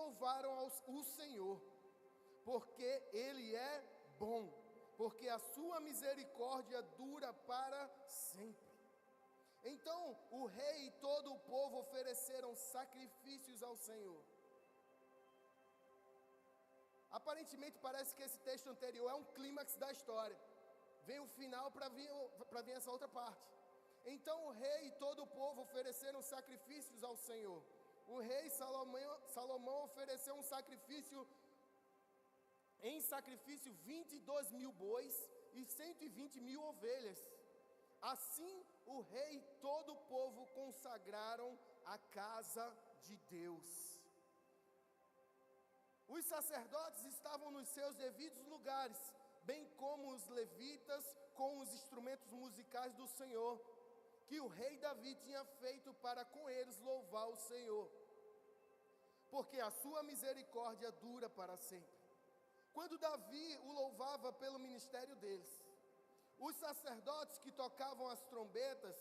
louvaram o Senhor, porque Ele é bom, porque a sua misericórdia dura para sempre. Então o rei e todo o povo ofereceram sacrifícios ao Senhor. Aparentemente parece que esse texto anterior é um clímax da história. Vem o final para vir essa outra parte. Então o rei e todo o povo ofereceram sacrifícios ao Senhor. O rei Salomão ofereceu um sacrifício, 22 mil bois e 120 mil ovelhas. Assim o rei e todo o povo consagraram a casa de Deus. Os sacerdotes estavam nos seus devidos lugares, bem como os levitas com os instrumentos musicais do Senhor, que o rei Davi tinha feito para com eles louvar o Senhor, porque a sua misericórdia dura para sempre. Quando Davi o louvava pelo ministério deles, os sacerdotes que tocavam as trombetas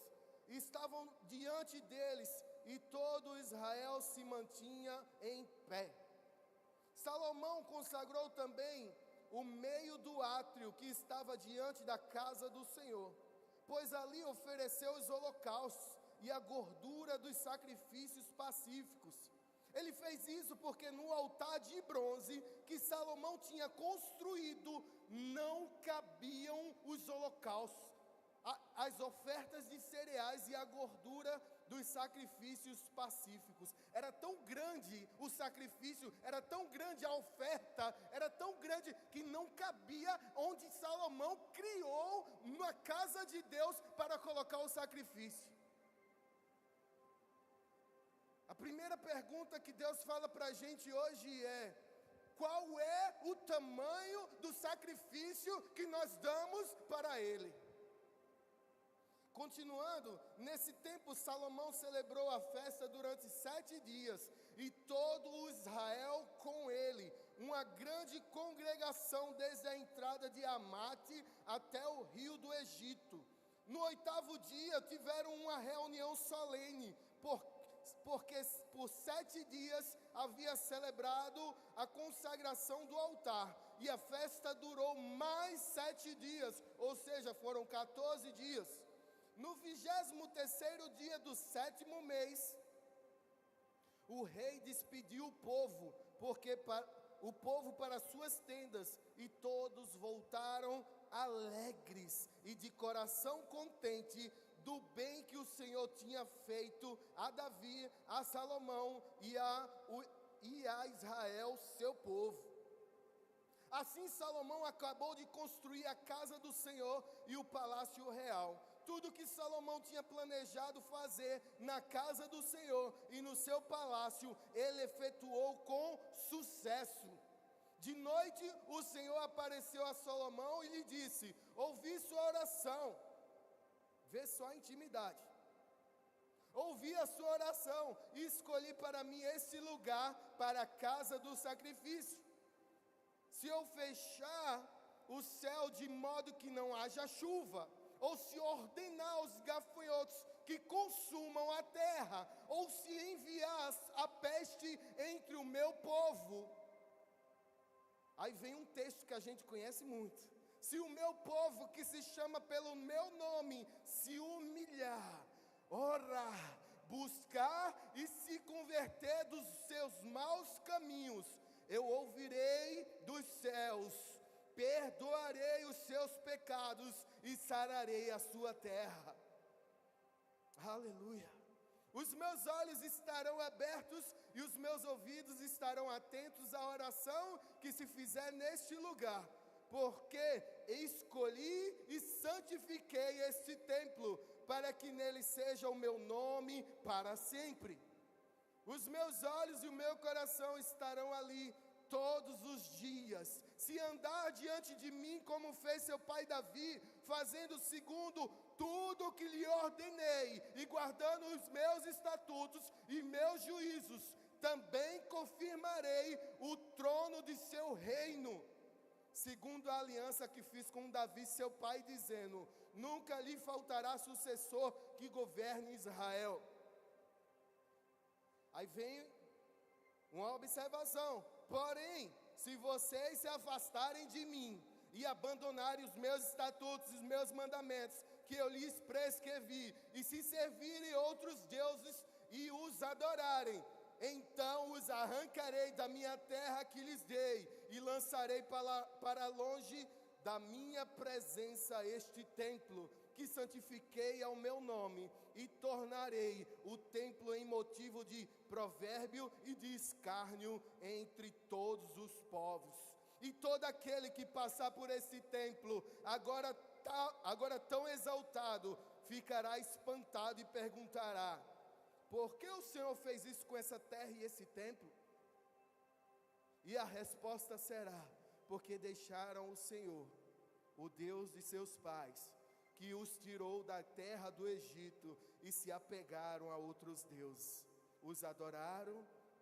estavam diante deles, e todo Israel se mantinha em pé. Salomão consagrou também o meio do átrio que estava diante da casa do Senhor, pois ali ofereceu os holocaustos e a gordura dos sacrifícios pacíficos. Ele fez isso porque no altar de bronze que Salomão tinha construído não cabiam os holocaustos, as ofertas de cereais e a gordura dos sacrifícios pacíficos. Era tão grande o sacrifício, era tão grande a oferta, era tão grande que não cabia onde Salomão criou na casa de Deus para colocar o sacrifício. A primeira pergunta que Deus fala para a gente hoje é: qual é o tamanho do sacrifício que nós damos para Ele? Continuando, nesse tempo Salomão celebrou a festa durante 7 dias, e todo o Israel com ele, uma grande congregação desde a entrada de Amate até o rio do Egito. No 8º dia tiveram uma reunião solene, porque por 7 dias havia celebrado a consagração do altar, e a festa durou mais 7 dias, ou seja, foram 14 dias. No 23º dia do 7º mês, o rei despediu o povo, o povo para suas tendas, e todos voltaram alegres e de coração contente do bem que o Senhor tinha feito a Davi, a Salomão e a Israel, seu povo. Assim Salomão acabou de construir a casa do Senhor e o palácio real. Tudo que Salomão tinha planejado fazer na casa do Senhor e no seu palácio, ele efetuou com sucesso. De noite o Senhor apareceu a Salomão e lhe disse: ouvi sua oração. Vê só a intimidade. Ouvi a sua oração e escolhi para mim esse lugar para a casa do sacrifício. Se eu fechar o céu de modo que não haja chuva, ou se ordenar aos gafanhotos que consumam a terra, ou se enviar a peste entre o meu povo. Aí vem um texto que a gente conhece muito: se o meu povo, que se chama pelo meu nome, se humilhar, orar, buscar e se converter dos seus maus caminhos, eu ouvirei dos céus, perdoarei os seus pecados e sararei a sua terra. Aleluia. Os meus olhos estarão abertos e os meus ouvidos estarão atentos à oração que se fizer neste lugar, porque escolhi e santifiquei este templo, para que nele seja o meu nome para sempre. Os meus olhos e o meu coração estarão ali todos os dias. Se andar diante de mim como fez seu pai Davi, fazendo segundo tudo o que lhe ordenei, e guardando os meus estatutos e meus juízos, também confirmarei o trono de seu reino, segundo a aliança que fiz com Davi seu pai, dizendo: nunca lhe faltará sucessor que governe Israel. Aí vem uma observação. Porém, se vocês se afastarem de mim e abandonarem os meus estatutos, os meus mandamentos, que eu lhes prescrevi, e se servirem outros deuses e os adorarem, então os arrancarei da minha terra que lhes dei, e lançarei para longe da minha presença este templo, que santifiquei ao meu nome, e tornarei o templo em motivo de provérbio e de escárnio entre todos os povos. E todo aquele que passar por esse templo, agora tão exaltado, ficará espantado e perguntará: por que o Senhor fez isso com essa terra e esse templo? E a resposta será: porque deixaram o Senhor, o Deus de seus pais, que os tirou da terra do Egito, e se apegaram a outros deuses, os adoraram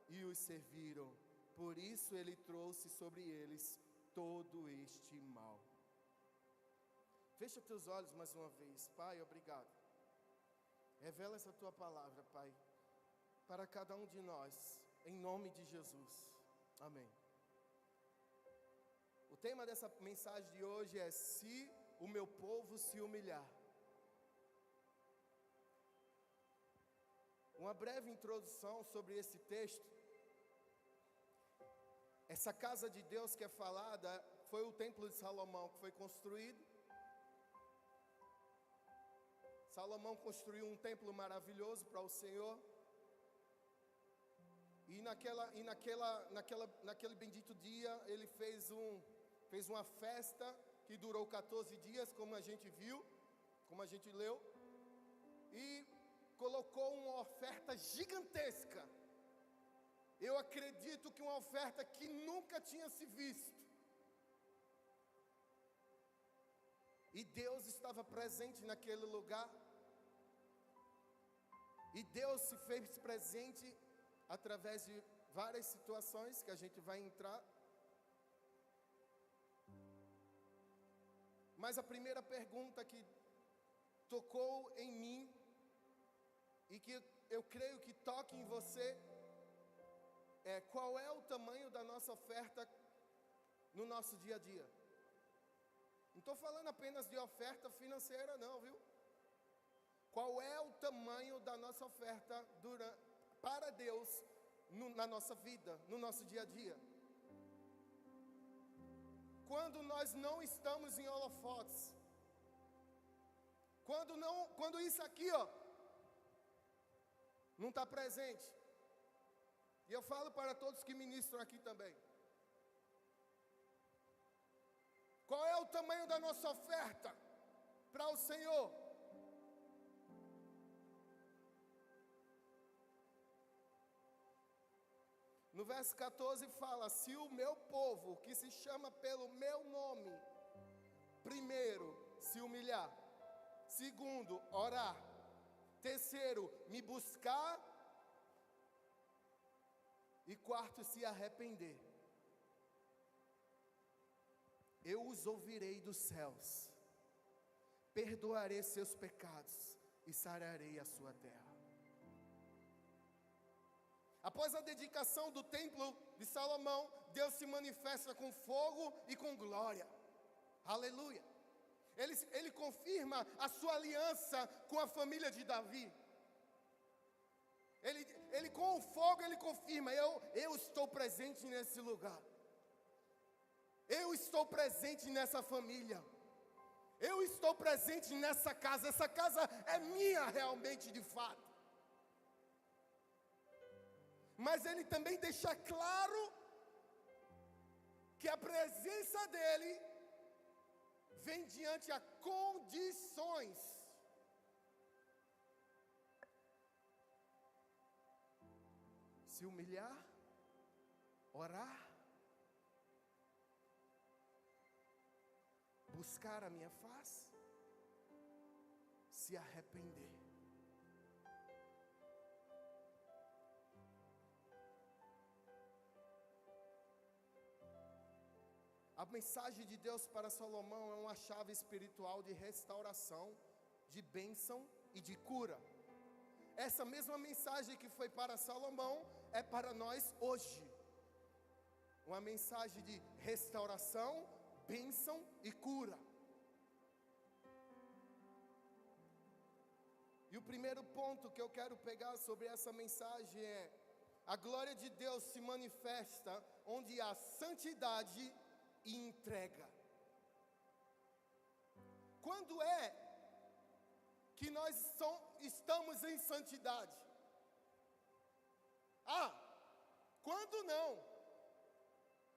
e os serviram. Por isso ele trouxe sobre eles todo este mal. Fecha teus olhos mais uma vez. Pai, obrigado. Revela essa tua palavra, Pai, para cada um de nós, em nome de Jesus. Amém. O tema dessa mensagem de hoje é: se o meu povo se humilhar. Uma breve introdução sobre esse texto. Essa casa de Deus que é falada foi o templo de Salomão, que foi construído. Salomão construiu um templo maravilhoso para o Senhor. E naquele bendito dia, ele fez uma festa que durou 14 dias, como a gente viu, como a gente leu. E colocou uma oferta gigantesca. Eu acredito que uma oferta que nunca tinha se visto. E Deus estava presente naquele lugar. E Deus se fez presente através de várias situações que a gente vai entrar. Mas a primeira pergunta que tocou em mim, e que eu creio que toque em você, é: qual é o tamanho da nossa oferta no nosso dia a dia? Não estou falando apenas de oferta financeira não, viu? Qual é o tamanho da nossa oferta para Deus na nossa vida, no nosso dia a dia? Quando nós não estamos em holofotes, quando isso aqui, não está presente. E eu falo para todos que ministram aqui também. Qual é o tamanho da nossa oferta para o Senhor? No verso 14 fala: se o meu povo, que se chama pelo meu nome, primeiro, se humilhar; segundo, orar; terceiro, me buscar; e quarto, se arrepender, eu os ouvirei dos céus, perdoarei seus pecados e sararei a sua terra. Após a dedicação do templo de Salomão, Deus se manifesta com fogo e com glória. Aleluia. Ele confirma a sua aliança com a família de Davi. Ele com o fogo, ele confirma: eu estou presente nesse lugar. Eu estou presente nessa família. Eu estou presente nessa casa. Essa casa é minha realmente, de fato. Mas ele também deixa claro que a presença dele vem diante a condições. Se humilhar, orar, buscar a minha face, se arrepender. A mensagem de Deus para Salomão é uma chave espiritual de restauração, de bênção e de cura. Essa mesma mensagem que foi para Salomão é para nós hoje. uma mensagem de restauração, bênção e cura. E o primeiro ponto que eu quero pegar sobre essa mensagem é: a glória de Deus se manifesta onde há santidade e entrega. Quando é que nós estamos em santidade? Quando não?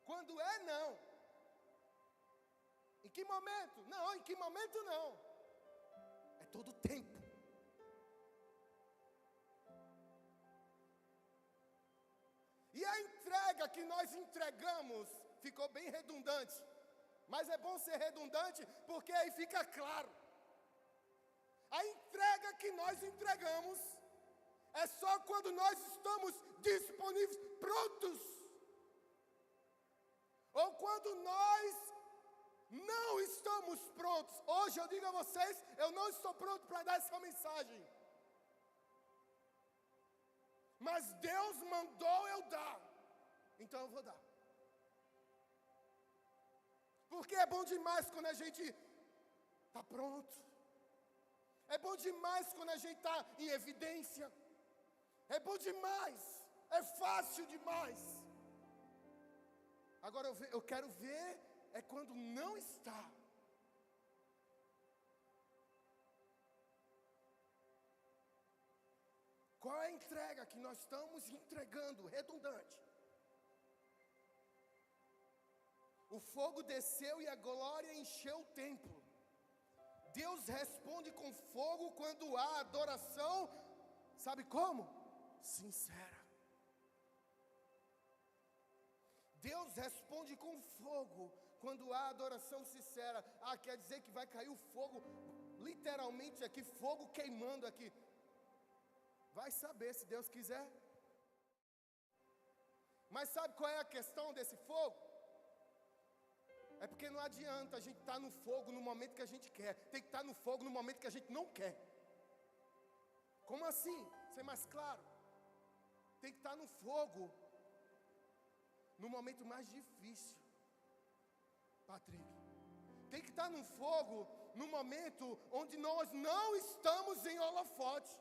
Quando é não? Em que momento? Não, em que momento não? É todo tempo. E a entrega que nós entregamos ficou bem redundante. Mas é bom ser redundante porque aí fica claro. A entrega que nós entregamos é só quando nós estamos disponíveis, prontos. Ou quando nós não estamos prontos. Hoje eu digo a vocês, eu não estou pronto para dar essa mensagem. Mas Deus mandou eu dar. Então eu vou dar. Porque é bom demais quando a gente está pronto. É bom demais quando a gente está em evidência. É bom demais. É fácil demais. Agora eu quero ver é quando não está. Qual é a entrega que nós estamos entregando? Redundante. O fogo desceu e a glória encheu o templo. Deus responde com fogo quando há adoração, sabe como? Sincera. Deus responde com fogo quando há adoração sincera. Quer dizer que vai cair o fogo, literalmente aqui, fogo queimando aqui. Vai saber se Deus quiser. Mas sabe qual é a questão desse fogo? É porque não adianta a gente estar no fogo no momento que a gente quer. Tem que estar no fogo no momento que a gente não quer. Como assim? Ser mais claro. Tem que estar no fogo no momento mais difícil. Patrick. Tem que estar no fogo no momento onde nós não estamos em holofote.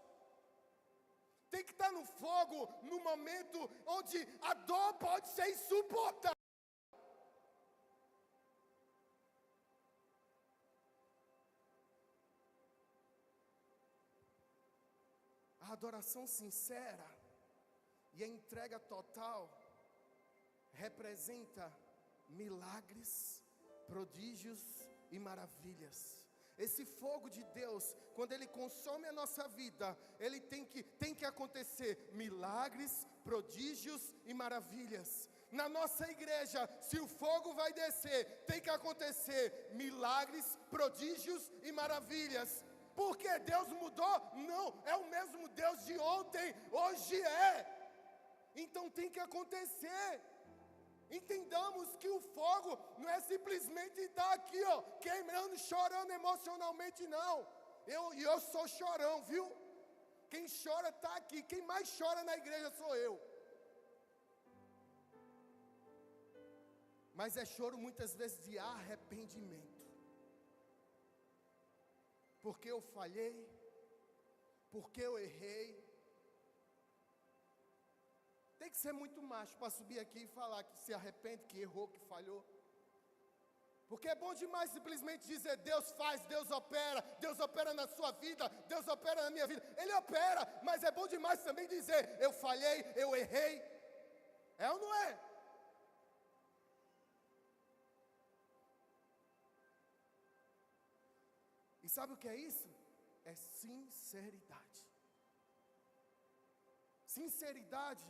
Tem que estar no fogo no momento onde a dor pode ser insuportável. A adoração sincera e a entrega total representa milagres, prodígios e maravilhas. Esse fogo de Deus, quando Ele consome a nossa vida, Ele tem que acontecer milagres, prodígios e maravilhas. Na nossa igreja, se o fogo vai descer, tem que acontecer milagres, prodígios e maravilhas. Porque Deus mudou? Não, é o mesmo Deus de ontem, hoje é. Então tem que acontecer. Entendamos que o fogo não é simplesmente estar aqui, queimando, chorando emocionalmente, não. Eu sou chorão, viu? Quem chora está aqui. Quem mais chora na igreja sou eu. Mas é choro muitas vezes de arrependimento. Porque eu falhei, porque eu errei. Tem que ser muito macho para subir aqui e falar que se arrepende, que errou, que falhou. Porque é bom demais simplesmente dizer: Deus faz, Deus opera na sua vida, Deus opera na minha vida. Ele opera, mas é bom demais também dizer: eu falhei, eu errei. É ou não é? E sabe o que é isso? É sinceridade. Sinceridade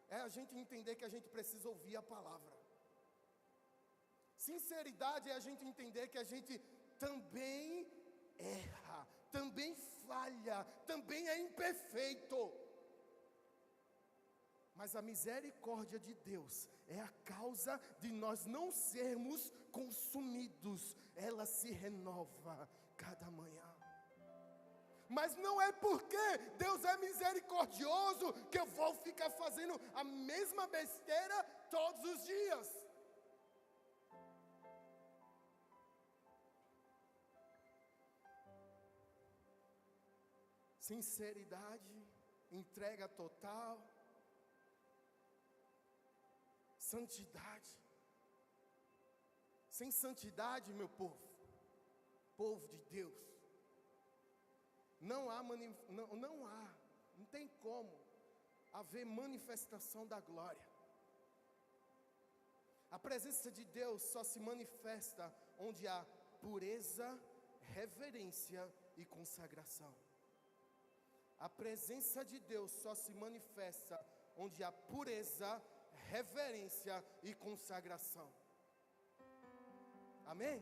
é a gente entender que a gente precisa ouvir a palavra. Sinceridade é a gente entender que a gente também erra, também falha, também é imperfeito. Mas a misericórdia de Deus é a causa de nós não sermos consumidos. Ela se renova cada manhã. Mas não é porque Deus é misericordioso que eu vou ficar fazendo a mesma besteira todos os dias. Sinceridade, entrega total, santidade. Sem santidade, meu povo de Deus, não tem como haver manifestação da glória. A presença de Deus só se manifesta onde há pureza, reverência e consagração. A presença de Deus só se manifesta onde há pureza, reverência e consagração. Amém?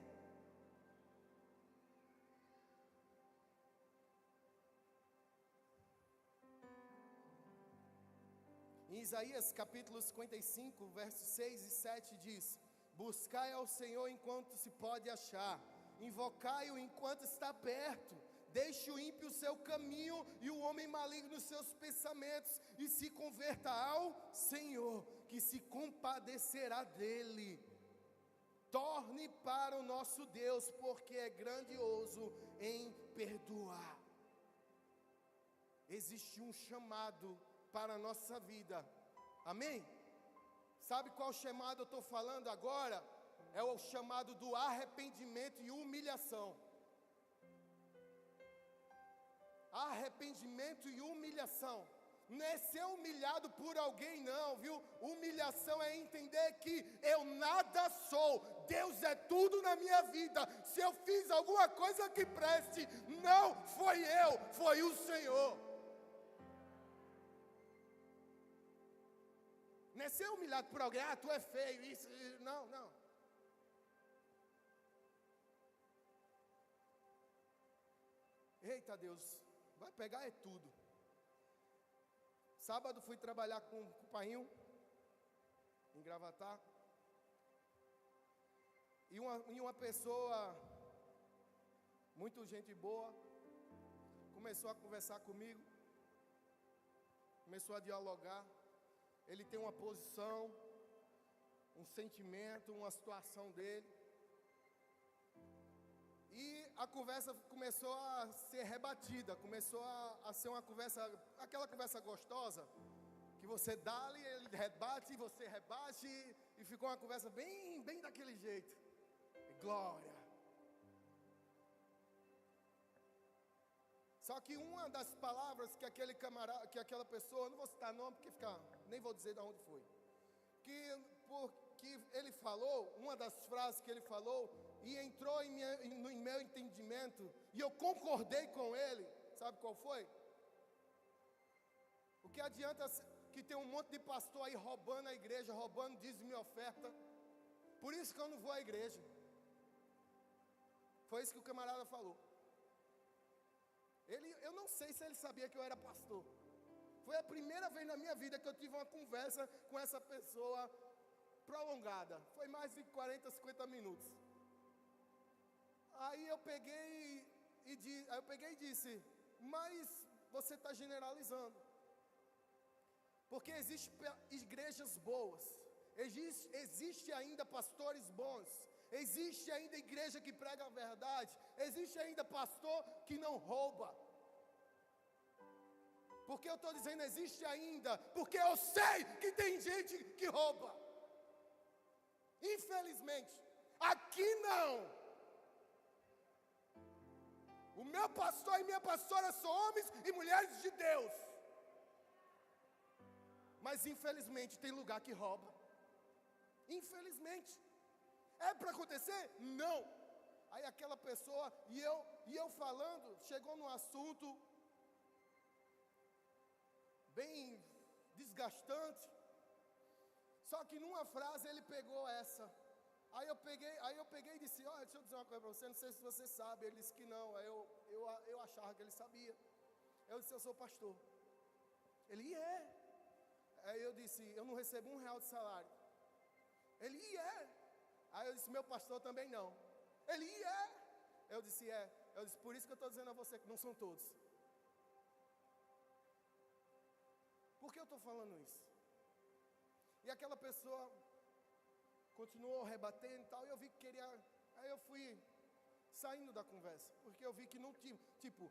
Em Isaías capítulo 55, versos 6 e 7 diz: buscai ao Senhor enquanto se pode achar, invocai-o enquanto está perto. Deixe o ímpio o seu caminho e o homem maligno os seus pensamentos, e se converta ao Senhor, que se compadecerá dele. Torne para o nosso Deus, porque é grandioso em perdoar. Existe um chamado para a nossa vida, amém? Sabe qual chamado eu estou falando agora? É o chamado do arrependimento e humilhação. Arrependimento e humilhação. Não é ser humilhado por alguém não, viu? Humilhação é entender que eu nada sou, Deus é tudo na minha vida. Se eu fiz alguma coisa que preste, não foi eu, foi o Senhor. Não é ser humilhado por alguém, tu é feio, isso, não. Eita Deus, vai pegar é tudo. Sábado fui trabalhar com o Painho, em Gravatá. E uma pessoa, muito gente boa, começou a conversar comigo, começou a dialogar. Ele tem uma posição, um sentimento, uma situação dele. E a conversa começou a ser rebatida, começou a ser uma conversa, aquela conversa gostosa, que você dá ali, ele rebate, você rebate, e ficou uma conversa bem daquele jeito. Glória. Só que uma das palavras que aquele camarada, que aquela pessoa, não vou citar nome porque nem vou dizer de onde foi, porque ele falou, uma das frases que ele falou, e entrou no meu entendimento, e eu concordei com ele. Sabe qual foi? O que adianta que tem um monte de pastor aí roubando a igreja, roubando dízimo e oferta? Por isso que eu não vou à igreja. Foi isso que o camarada falou. Eu não sei se ele sabia que eu era pastor. Foi a primeira vez na minha vida que eu tive uma conversa com essa pessoa prolongada. Foi mais de 40, 50 minutos. Aí eu peguei e disse, mas você está generalizando. Porque existem igrejas boas, existe ainda pastores bons, existe ainda igreja que prega a verdade, existe ainda pastor que não rouba. Por que eu estou dizendo existe ainda? Porque eu sei que tem gente que rouba. Infelizmente, aqui não. O meu pastor e minha pastora são homens e mulheres de Deus. Mas infelizmente tem lugar que rouba. Infelizmente. É para acontecer? Não. Aí aquela pessoa, e eu falando, chegou num assunto bem desgastante. Só que numa frase ele pegou essa. Aí eu peguei e disse, olha, deixa eu dizer uma coisa para você, não sei se você sabe. Ele disse que não, aí eu achava que ele sabia. Eu disse, eu sou pastor. Ele, é. Aí eu disse, eu não recebo R$1 de salário. Ele, é. Aí eu disse, meu pastor também não. Ele, é. Eu disse, é. Eu disse, por isso que eu estou dizendo a você que não são todos. Por que eu estou falando isso? E aquela pessoa continuou rebatendo e tal, e eu vi que queria... Aí eu fui saindo da conversa, porque eu vi que não tinha... Tipo,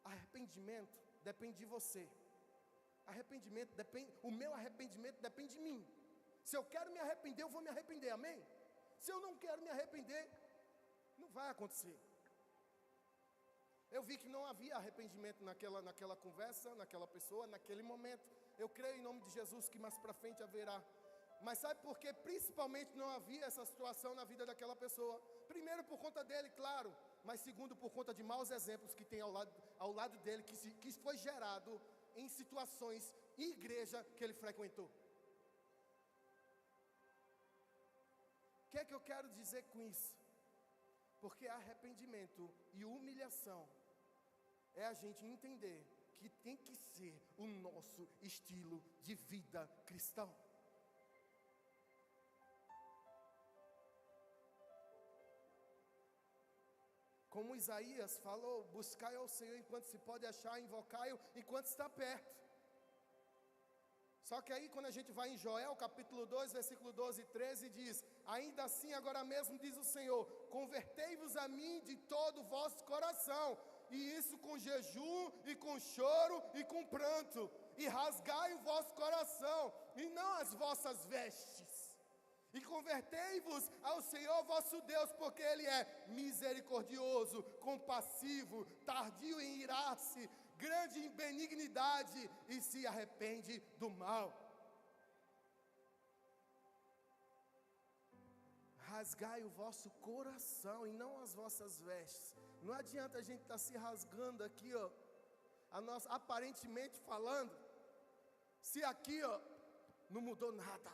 arrependimento depende de você. Arrependimento depende... O meu arrependimento depende de mim. Se eu quero me arrepender, eu vou me arrepender, amém? Se eu não quero me arrepender, não vai acontecer. Eu vi que não havia arrependimento naquela conversa, naquela pessoa, naquele momento. Eu creio em nome de Jesus que mais para frente haverá. Mas sabe por que principalmente não havia essa situação na vida daquela pessoa? Primeiro por conta dele, claro. Mas segundo por conta de maus exemplos que tem ao lado dele, que foi gerado em situações em igreja que ele frequentou. O que é que eu quero dizer com isso? Porque arrependimento e humilhação é a gente entender que tem que ser o nosso estilo de vida cristão. Como Isaías falou, buscai ao Senhor enquanto se pode achar, invocai-o enquanto está perto. Só que aí quando a gente vai em Joel, capítulo 2, versículo 12 e 13, diz: ainda assim agora mesmo diz o Senhor, convertei-vos a mim de todo o vosso coração, e isso com jejum, e com choro, e com pranto, e rasgai o vosso coração, e não as vossas vestes, e convertei-vos ao Senhor vosso Deus, porque Ele é misericordioso, compassivo, tardio em irar-se, grande em benignidade, e se arrepende do mal. Rasgai o vosso coração e não as vossas vestes. Não adianta a gente estar se rasgando aqui, ó, aparentemente falando, se aqui, ó, não mudou nada.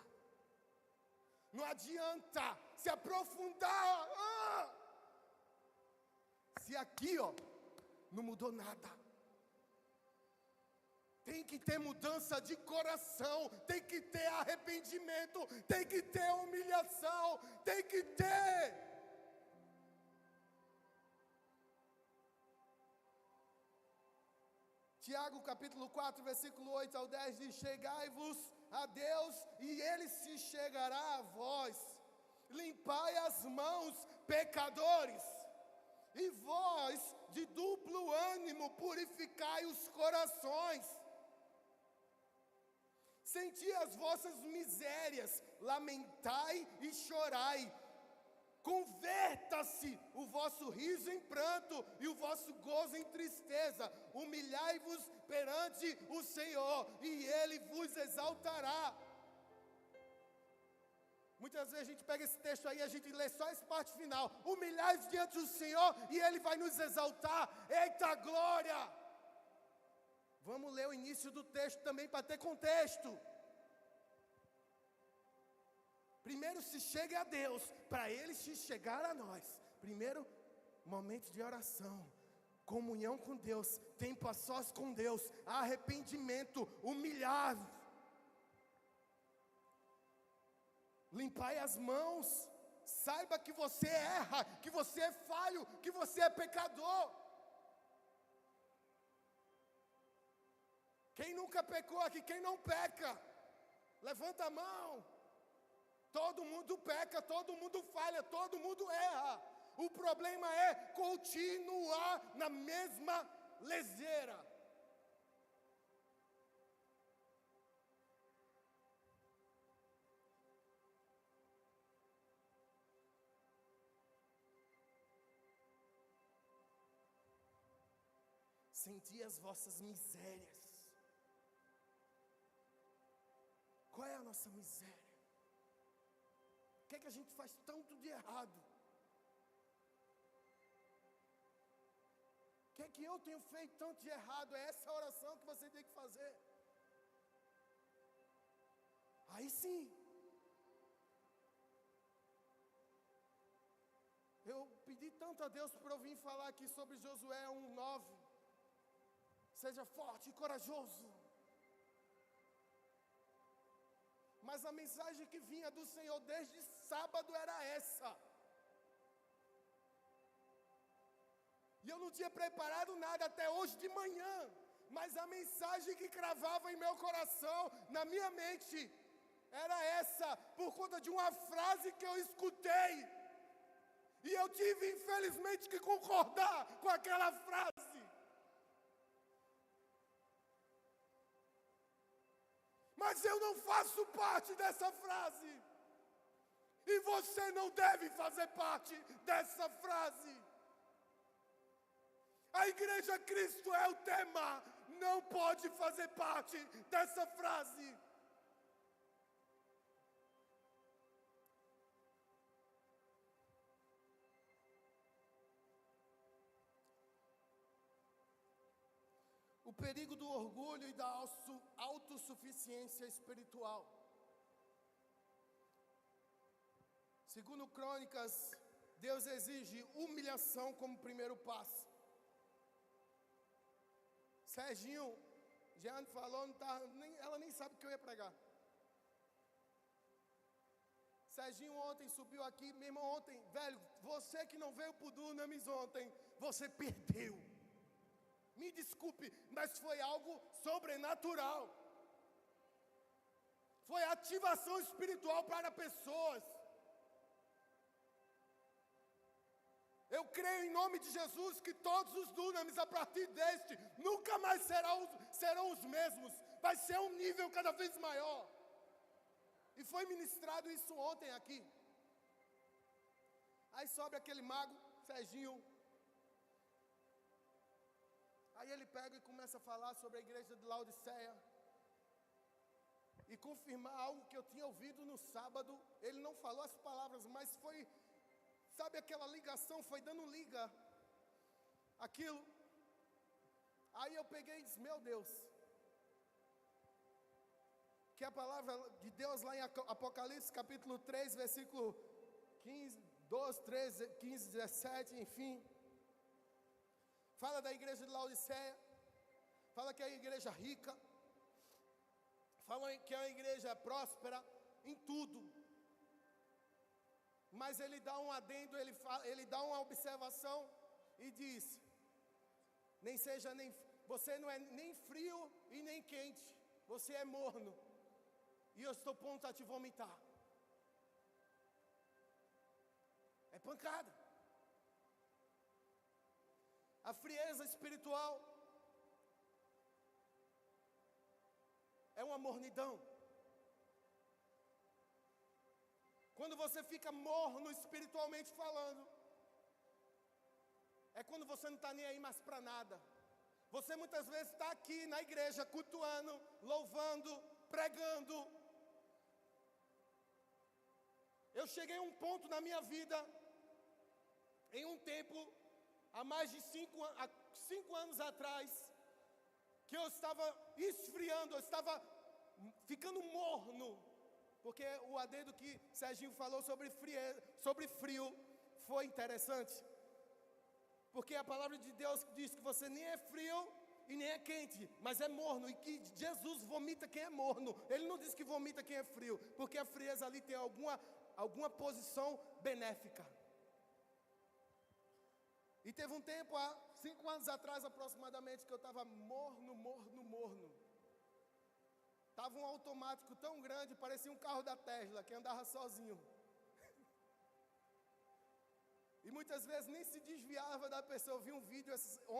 Não adianta se aprofundar, se aqui, ó, não mudou nada. Tem que ter mudança de coração, tem que ter arrependimento, tem que ter humilhação, tem que ter. Tiago capítulo 4, versículo 8 ao 10 diz: chegai-vos a Deus e Ele se chegará a vós. Limpai as mãos, pecadores, e vós de duplo ânimo purificai os corações. Senti as vossas misérias, lamentai e chorai. Converta-se o vosso riso em pranto e o vosso gozo em tristeza. Humilhai-vos perante o Senhor e Ele vos exaltará. Muitas vezes a gente pega esse texto aí e a gente lê só essa parte final. Humilhai-vos diante do Senhor e Ele vai nos exaltar. Eita glória! Vamos ler o início do texto também para ter contexto. Primeiro se chegue a Deus, para Ele se chegar a nós. Primeiro, momento de oração, comunhão com Deus, tempo a sós com Deus, arrependimento, humilhar. Limpai as mãos, saiba que você erra, que você é falho, que você é pecador. Quem nunca pecou aqui, quem não peca, levanta a mão. Todo mundo peca, todo mundo falha, todo mundo erra. O problema é continuar na mesma leseira. Senti as vossas misérias. Qual é a nossa miséria? O que é que a gente faz tanto de errado? O que é que eu tenho feito tanto de errado? É essa oração que você tem que fazer. Aí sim. Eu pedi tanto a Deus para eu vir falar aqui sobre Josué 1:9. Seja forte e corajoso. Mas a mensagem que vinha do Senhor desde sábado era essa. E eu não tinha preparado nada até hoje de manhã. Mas a mensagem que cravava em meu coração, na minha mente, era essa, por conta de uma frase que eu escutei. E eu tive, infelizmente, que concordar com aquela frase. Mas eu não faço parte dessa frase. E você não deve fazer parte dessa frase. A Igreja Cristo é o tema, não pode fazer parte dessa frase. O perigo do orgulho e da autossuficiência espiritual. Segundo Crônicas, Deus exige humilhação como primeiro passo. Serginho, Jeane falou, ela nem sabe o que eu ia pregar. Serginho ontem subiu aqui, meu irmão, ontem, velho, você que não veio pro Dunamis ontem, você perdeu. Me desculpe, mas foi algo sobrenatural. Foi ativação espiritual para pessoas. Eu creio em nome de Jesus que todos os Dunamis a partir deste nunca mais serão os mesmos. Vai ser um nível cada vez maior. E foi ministrado isso ontem aqui. Aí sobe aquele mago, Serginho. Aí ele pega e começa a falar sobre a igreja de Laodiceia. E confirmar algo que eu tinha ouvido no sábado. Ele não falou as palavras, mas foi... Sabe aquela ligação, foi dando liga, aquilo. Aí eu peguei e disse, meu Deus. Que a palavra de Deus lá em Apocalipse capítulo 3, versículo 15, 12, 13, 15, 17, enfim. Fala da igreja de Laodiceia. Fala que é a igreja rica. Fala que é uma igreja próspera em tudo. Mas ele dá um adendo, ele dá uma observação e diz: você não é nem frio e nem quente, você é morno, e eu estou pronto a te vomitar. É pancada. A frieza espiritual é uma mornidão. Quando você fica morno espiritualmente falando, é quando você não está nem aí mais para nada. Você muitas vezes está aqui na igreja, cultuando, louvando, pregando. Eu cheguei a um ponto na minha vida, em um tempo, há mais de 5 anos atrás, que eu estava esfriando, eu estava ficando morno. Porque o adendo que Serginho falou sobre frio foi interessante. Porque a palavra de Deus diz que você nem é frio e nem é quente, mas é morno. E que Jesus vomita quem é morno. Ele não diz que vomita quem é frio, porque a frieza ali tem alguma posição benéfica. E teve um tempo, há 5 anos atrás aproximadamente, que eu estava morno. Estava um automático tão grande, parecia um carro da Tesla, que andava sozinho. E muitas vezes nem se desviava da pessoa. Eu vi um vídeo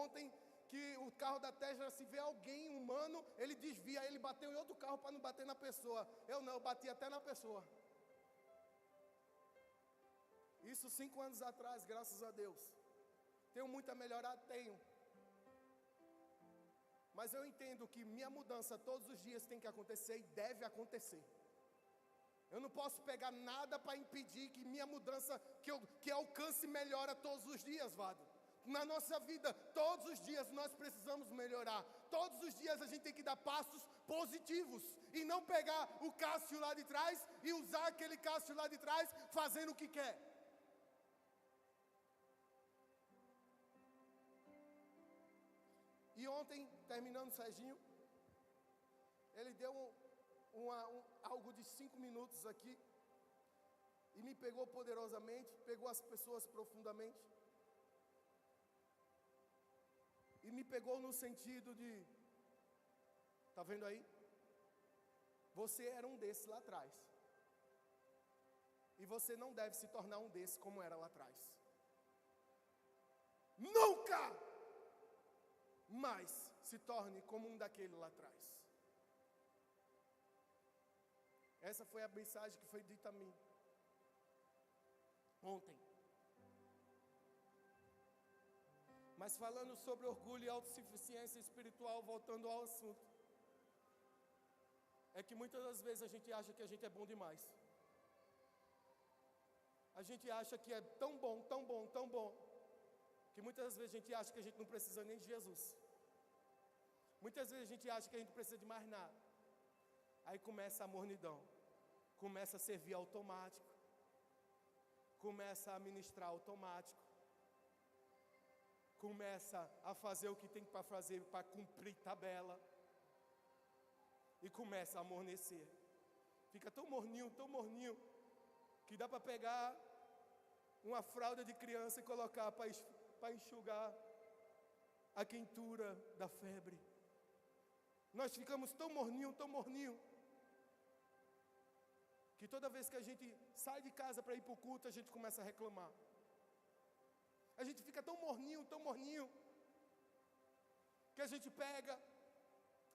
ontem, que o carro da Tesla, se vê alguém humano, ele desvia, ele bateu em outro carro para não bater na pessoa. Eu não, eu bati até na pessoa. Isso 5 anos atrás, graças a Deus. Tenho muito a melhorar? Tenho. Mas eu entendo que minha mudança todos os dias tem que acontecer e deve acontecer. Eu não posso pegar nada para impedir que minha mudança, que alcance melhora todos os dias, Vado. Na nossa vida, todos os dias nós precisamos melhorar. Todos os dias a gente tem que dar passos positivos. E não pegar o Cássio lá de trás e usar aquele Cássio lá de trás fazendo o que quer. E ontem, terminando o Serginho, ele deu algo de 5 minutos aqui, e me pegou poderosamente, pegou as pessoas profundamente, e me pegou no sentido de Está vendo aí? Você era um desses lá atrás. E você não deve se tornar um desses como era lá atrás. Nunca mais se torne como um daquele lá atrás. Essa foi a mensagem que foi dita a mim ontem. Mas falando sobre orgulho e autossuficiência espiritual, voltando ao assunto, é que muitas das vezes a gente acha que a gente é bom demais. A gente acha que é tão bom, tão bom, tão bom, que muitas das vezes a gente acha que a gente não precisa nem de Jesus. Muitas vezes a gente acha que a gente não precisa de mais nada. Aí começa a mornidão, começa a servir automático, começa a ministrar automático, começa a fazer o que tem para fazer para cumprir tabela, e começa a amornecer. Fica tão morninho, que dá para pegar uma fralda de criança e colocar para enxugar a quentura da febre. Nós ficamos tão morninho, que toda vez que a gente sai de casa para ir para o culto, a gente começa a reclamar. A gente fica tão morninho, que a gente pega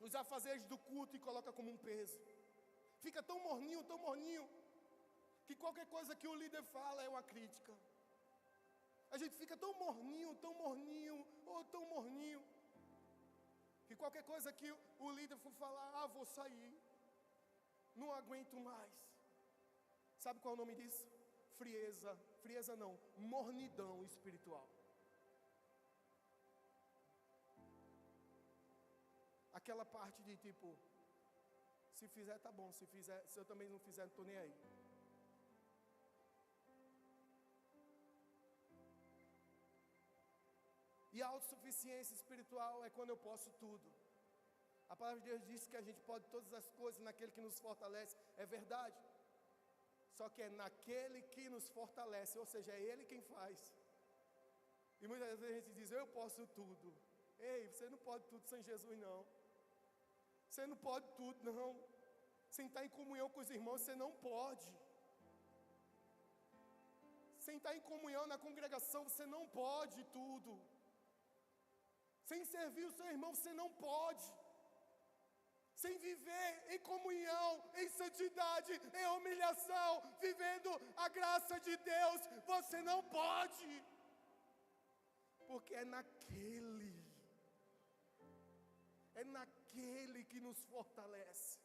os afazeres do culto e coloca como um peso. Fica tão morninho, que qualquer coisa que o líder fala é uma crítica. A gente fica tão morninho, que qualquer coisa que o líder for falar, vou sair, não aguento mais. Sabe qual é o nome disso? Frieza não, mornidão espiritual. Aquela parte de tipo, se fizer tá bom, se eu também não fizer, não estou nem aí. E a autossuficiência espiritual é quando eu posso tudo. A palavra de Deus diz que a gente pode todas as coisas naquele que nos fortalece. É verdade. Só que é naquele que nos fortalece, ou seja, é Ele quem faz. E muitas vezes a gente diz, eu posso tudo. Ei, você não pode tudo sem Jesus não. Você não pode tudo não. Sem estar em comunhão com os irmãos, você não pode. Sem estar em comunhão na congregação, você não pode tudo. Sem servir o seu irmão, você não pode. Sem viver em comunhão, em santidade, em humilhação, vivendo a graça de Deus, você não pode. Porque é naquele que nos fortalece.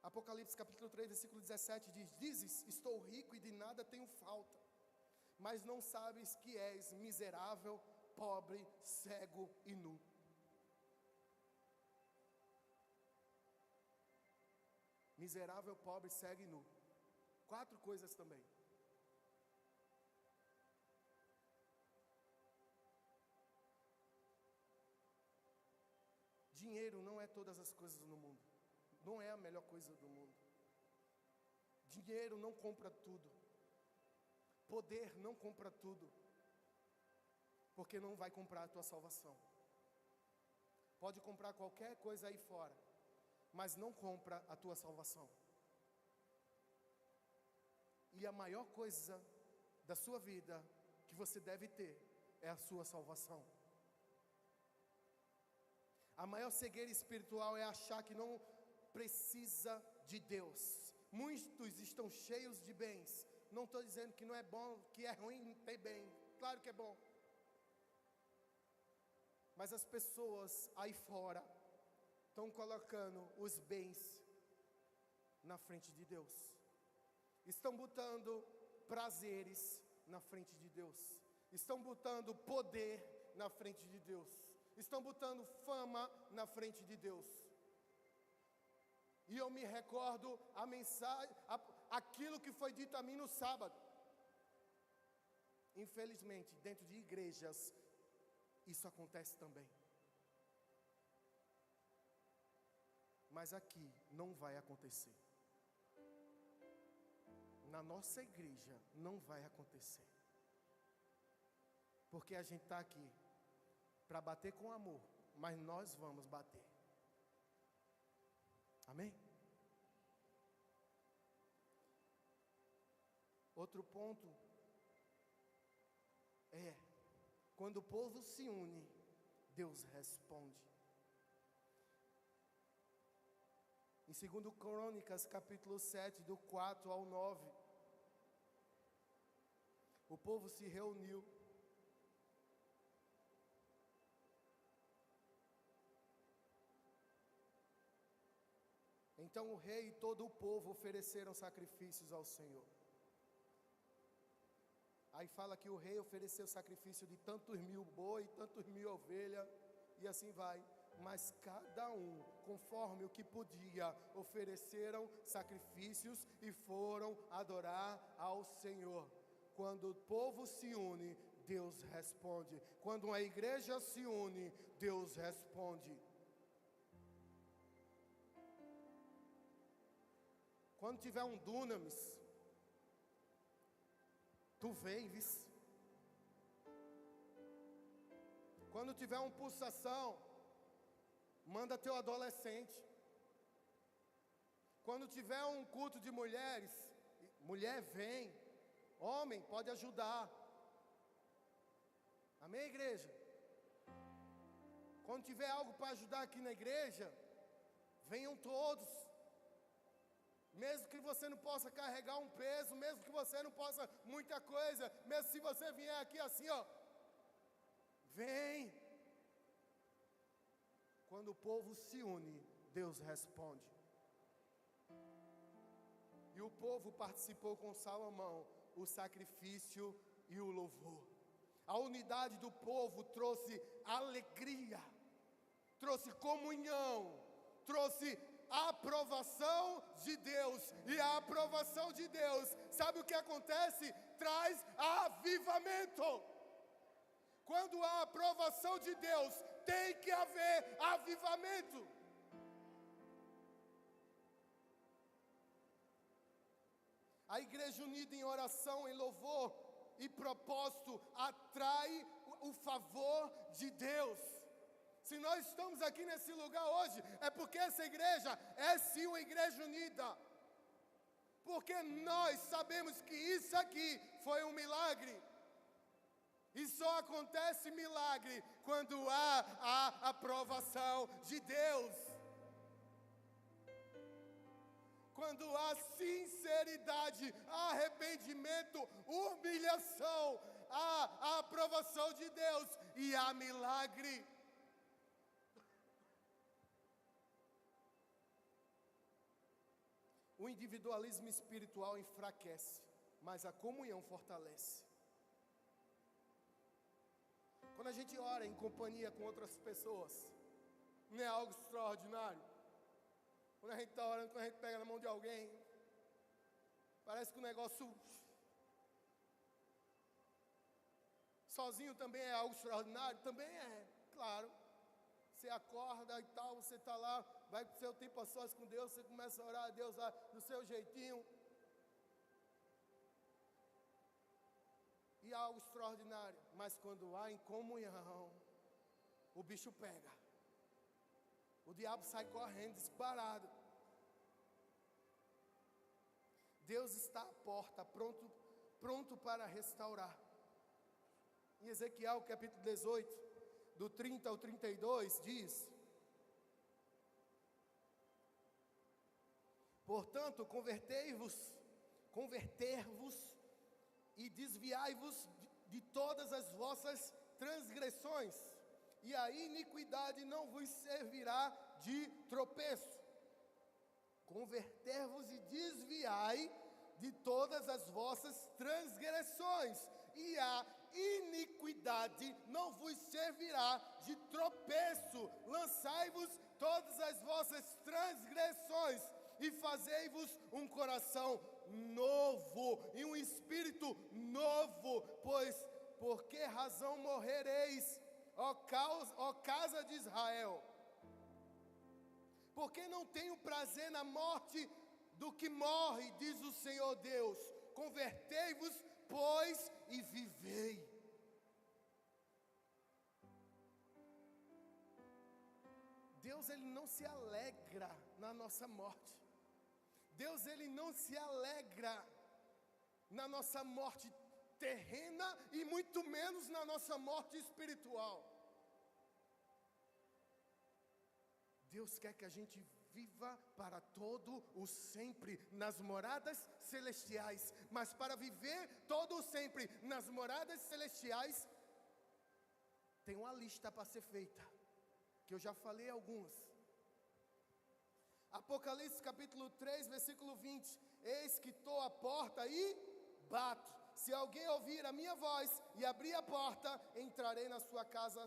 Apocalipse capítulo 3, versículo 17 diz, dizes, estou rico e de nada tenho falta, mas não sabes que és miserável, pobre, cego e nu. Miserável, pobre, cego e nu. 4 coisas também. Dinheiro não é todas as coisas no mundo. Não é a melhor coisa do mundo. Dinheiro não compra tudo. Poder não compra tudo. Porque não vai comprar a tua salvação. Pode comprar qualquer coisa aí fora, mas não compra a tua salvação. E a maior coisa da sua vida que você deve ter é a sua salvação. A maior cegueira espiritual é achar que não precisa de Deus. Muitos estão cheios de bens. Não estou dizendo que não é bom, que é ruim ter bem. Claro que é bom. Mas as pessoas aí fora estão colocando os bens na frente de Deus. Estão botando prazeres na frente de Deus. Estão botando poder na frente de Deus. Estão botando fama na frente de Deus. E eu me recordo a mensagem, aquilo que foi dito a mim no sábado. Infelizmente, dentro de igrejas, isso acontece também. Mas aqui não vai acontecer. Na nossa igreja não vai acontecer. Porque a gente está aqui para bater com amor, mas nós vamos bater. Amém? Outro ponto é, quando o povo se une, Deus responde. Em 2 Crônicas, capítulo 7, do 4 ao 9, o povo se reuniu. Então o rei e todo o povo ofereceram sacrifícios ao Senhor. Aí fala que o rei ofereceu sacrifício de tantos mil boi, tantos mil ovelhas, e assim vai. Mas cada um, conforme o que podia, ofereceram sacrifícios e foram adorar ao Senhor. Quando o povo se une, Deus responde. Quando uma igreja se une, Deus responde. Quando tiver um dunamis, tu vens. Quando tiver uma pulsação, manda teu adolescente. Quando tiver um culto de mulheres, mulher vem. Homem pode ajudar. Amém, igreja? Quando tiver algo para ajudar aqui na igreja, venham todos. Mesmo que você não possa carregar um peso, mesmo que você não possa muita coisa, mesmo se você vier aqui assim, ó, vem. Quando o povo se une, Deus responde. E o povo participou com Salomão, o sacrifício e o louvor. A unidade do povo trouxe alegria, trouxe comunhão, trouxe a aprovação de Deus. E a aprovação de Deus, sabe o que acontece? Traz avivamento. Quando há aprovação de Deus, tem que haver avivamento. A igreja unida em oração, em louvor e propósito atrai o favor de Deus. Se nós estamos aqui nesse lugar hoje, é porque essa igreja é sim uma igreja unida. Porque nós sabemos que isso aqui foi um milagre. E só acontece milagre quando há a aprovação de Deus. Quando há sinceridade, arrependimento, humilhação, há a aprovação de Deus e há milagre. O individualismo espiritual enfraquece, mas a comunhão fortalece. Quando a gente ora em companhia com outras pessoas, não é algo extraordinário? Quando a gente está orando, quando a gente pega na mão de alguém, parece que o negócio sozinho também é algo extraordinário? Também é, claro. Você acorda e tal, você está lá, vai para o seu tempo a sós com Deus, você começa a orar a Deus lá do seu jeitinho. E algo extraordinário, mas quando há em comunhão, o bicho pega. O diabo sai correndo, disparado. Deus está à porta, pronto para restaurar. Em Ezequiel capítulo 18, do 30 ao 32, diz: portanto, converter-vos e desviai-vos de todas as vossas transgressões, e a iniquidade não vos servirá de tropeço. Converter-vos e desviai de todas as vossas transgressões, e a iniquidade não vos servirá de tropeço. Lançai-vos todas as vossas transgressões, e fazei-vos um coração novo, e um espírito novo, pois por que razão morrereis, ó casa de Israel? Porque não tenho prazer na morte do que morre, diz o Senhor Deus. Convertei-vos, pois, e vivei. Deus, Ele não se alegra na nossa morte. Deus, Ele não se alegra na nossa morte terrena e muito menos na nossa morte espiritual. Deus quer que a gente viva para todo o sempre nas moradas celestiais. Mas para viver todo o sempre nas moradas celestiais, tem uma lista para ser feita, que eu já falei algumas. Apocalipse capítulo 3, versículo 20. Eis que estou à porta e bato. Se alguém ouvir a minha voz e abrir a porta, entrarei na sua casa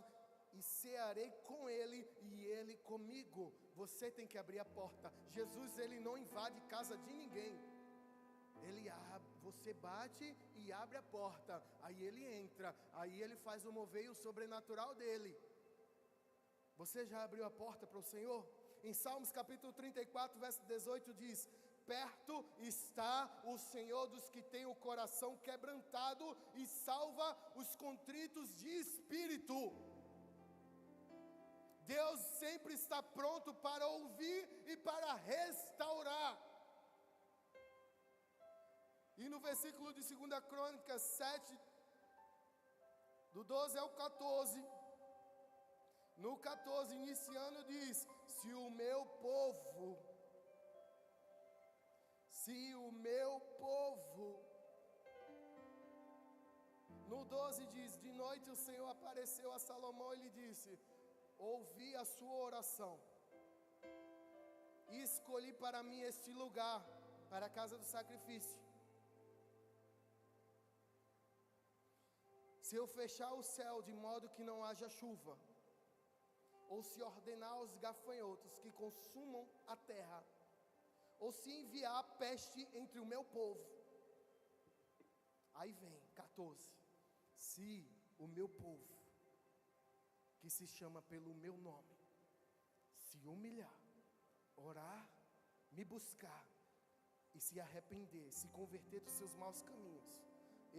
e cearei com ele e ele comigo. Você tem que abrir a porta. Jesus, Ele não invade casa de ninguém. Ele abre, você bate e abre a porta. Aí Ele entra. Aí Ele faz o mover o sobrenatural dEle. Você já abriu a porta para o Senhor? Em Salmos capítulo 34, verso 18 diz: perto está o Senhor dos que têm o coração quebrantado e salva os contritos de espírito. Deus sempre está pronto para ouvir e para restaurar. E no versículo de 2 Crônicas 7, do 12 ao 14, no 14, iniciando, diz: se o meu povo, no 12 diz: de noite o Senhor apareceu a Salomão e lhe disse: ouvi a sua oração e escolhi para mim este lugar, para a casa do sacrifício. Se eu fechar o céu de modo que não haja chuva, ou se ordenar aos gafanhotos que consumam a terra, ou se enviar a peste entre o meu povo. Aí vem 14. Se o meu povo, que se chama pelo meu nome, se humilhar, orar, me buscar e se arrepender, se converter dos seus maus caminhos,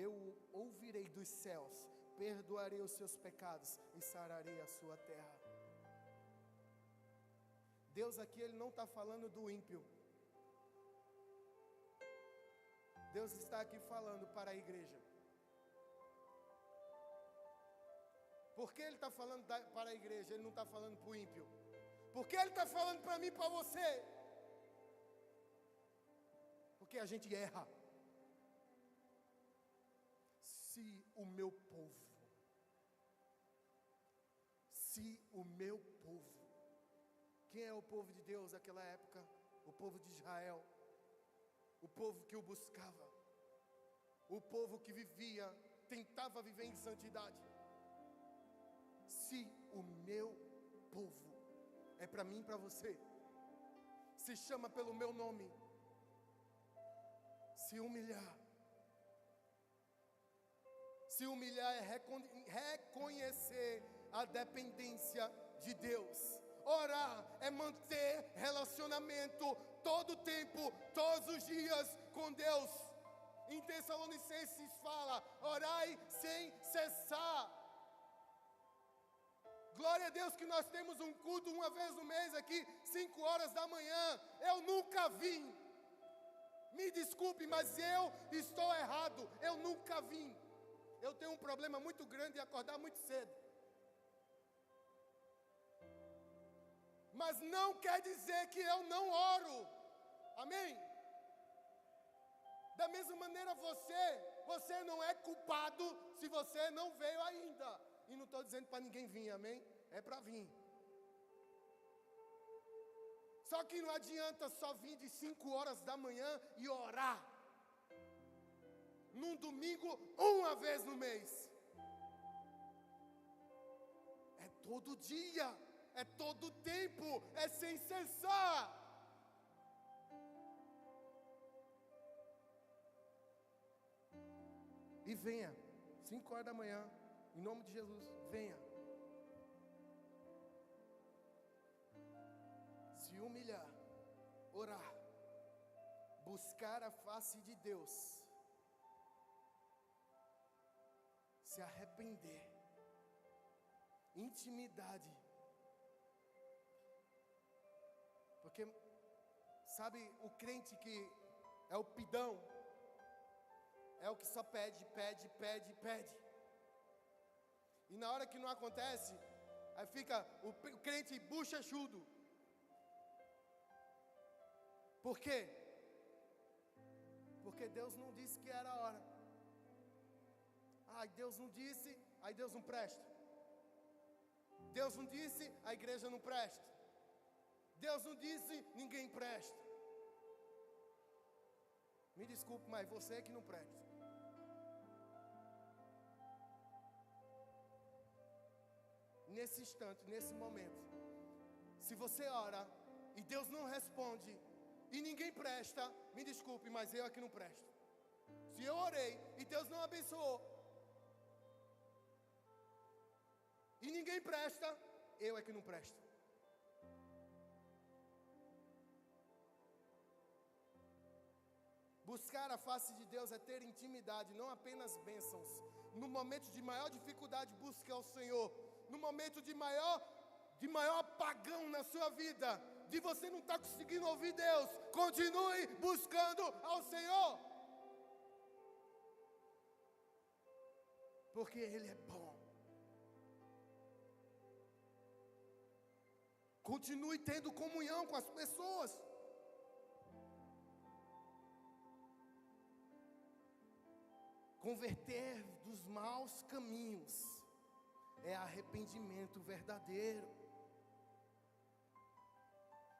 eu ouvirei dos céus, perdoarei os seus pecados e sararei a sua terra. Deus aqui, Ele não está falando do ímpio. Deus está aqui falando para a igreja. Por que Ele está falando para a igreja? Ele não está falando para o ímpio. Por que Ele está falando para mim e para você? Porque a gente erra. Se o meu povo, quem é o povo de Deus naquela época? O povo de Israel, o povo que o buscava, o povo que vivia, tentava viver em santidade. Se o meu povo, é para mim e para você, se chama pelo meu nome, se humilhar é reconhecer a dependência de Deus. Orar é manter relacionamento todo o tempo, todos os dias com Deus. Em Tessalonicenses fala: orai sem cessar. Glória a Deus que nós temos um culto uma vez no mês aqui, 5 horas da manhã. Eu nunca vim. Me desculpe, mas eu estou errado. Eu nunca vim. Eu tenho um problema muito grande de acordar muito cedo. Mas não quer dizer que eu não oro. Amém? Da mesma maneira você não é culpado se você não veio ainda. E não estou dizendo para ninguém vir, amém? É para vir. Só que não adianta só vir de 5 horas da manhã e orar. Num domingo, uma vez no mês. É todo dia, é todo tempo, é sem cessar. E venha, 5 horas da manhã, em nome de Jesus, venha. Se humilhar, orar, buscar a face de Deus, se arrepender, intimidade, Porque, sabe, o crente que é o pidão, é o que só pede, pede, pede, pede. E na hora que não acontece, aí fica o crente bochechudo. Por quê? Porque Deus não disse que era a hora. Ai, Deus não disse, aí Deus não presta. Deus não disse, a igreja não presta. Deus não disse, ninguém presta. Me desculpe, mas você é que não presta. Nesse instante, nesse momento, se você ora e Deus não responde e ninguém presta, me desculpe, mas eu é que não presto. Se eu orei e Deus não abençoou e ninguém presta, eu é que não presto. Buscar a face de Deus é ter intimidade, não apenas bênçãos. No momento de maior dificuldade, busque ao Senhor. No momento de maior apagão na sua vida, de você não estar conseguindo ouvir Deus, continue buscando ao Senhor. Porque Ele é bom. Continue tendo comunhão com as pessoas. Converter dos maus caminhos é arrependimento verdadeiro.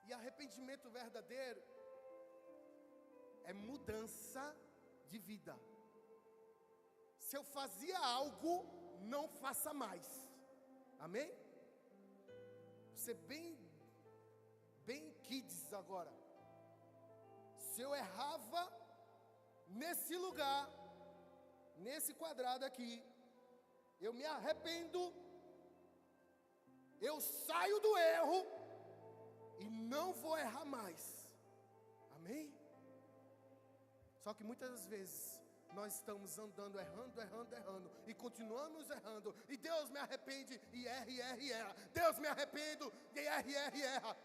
E arrependimento verdadeiro é mudança de vida. Se eu fazia algo, não faça mais. Amém? Você bem kids agora. Se eu errava nesse lugar, nesse quadrado aqui, eu me arrependo, eu saio do erro e não vou errar mais. Amém? Só que muitas das vezes nós estamos andando, errando e continuamos errando, e Deus me arrepende e erra. Deus me arrependo e erra.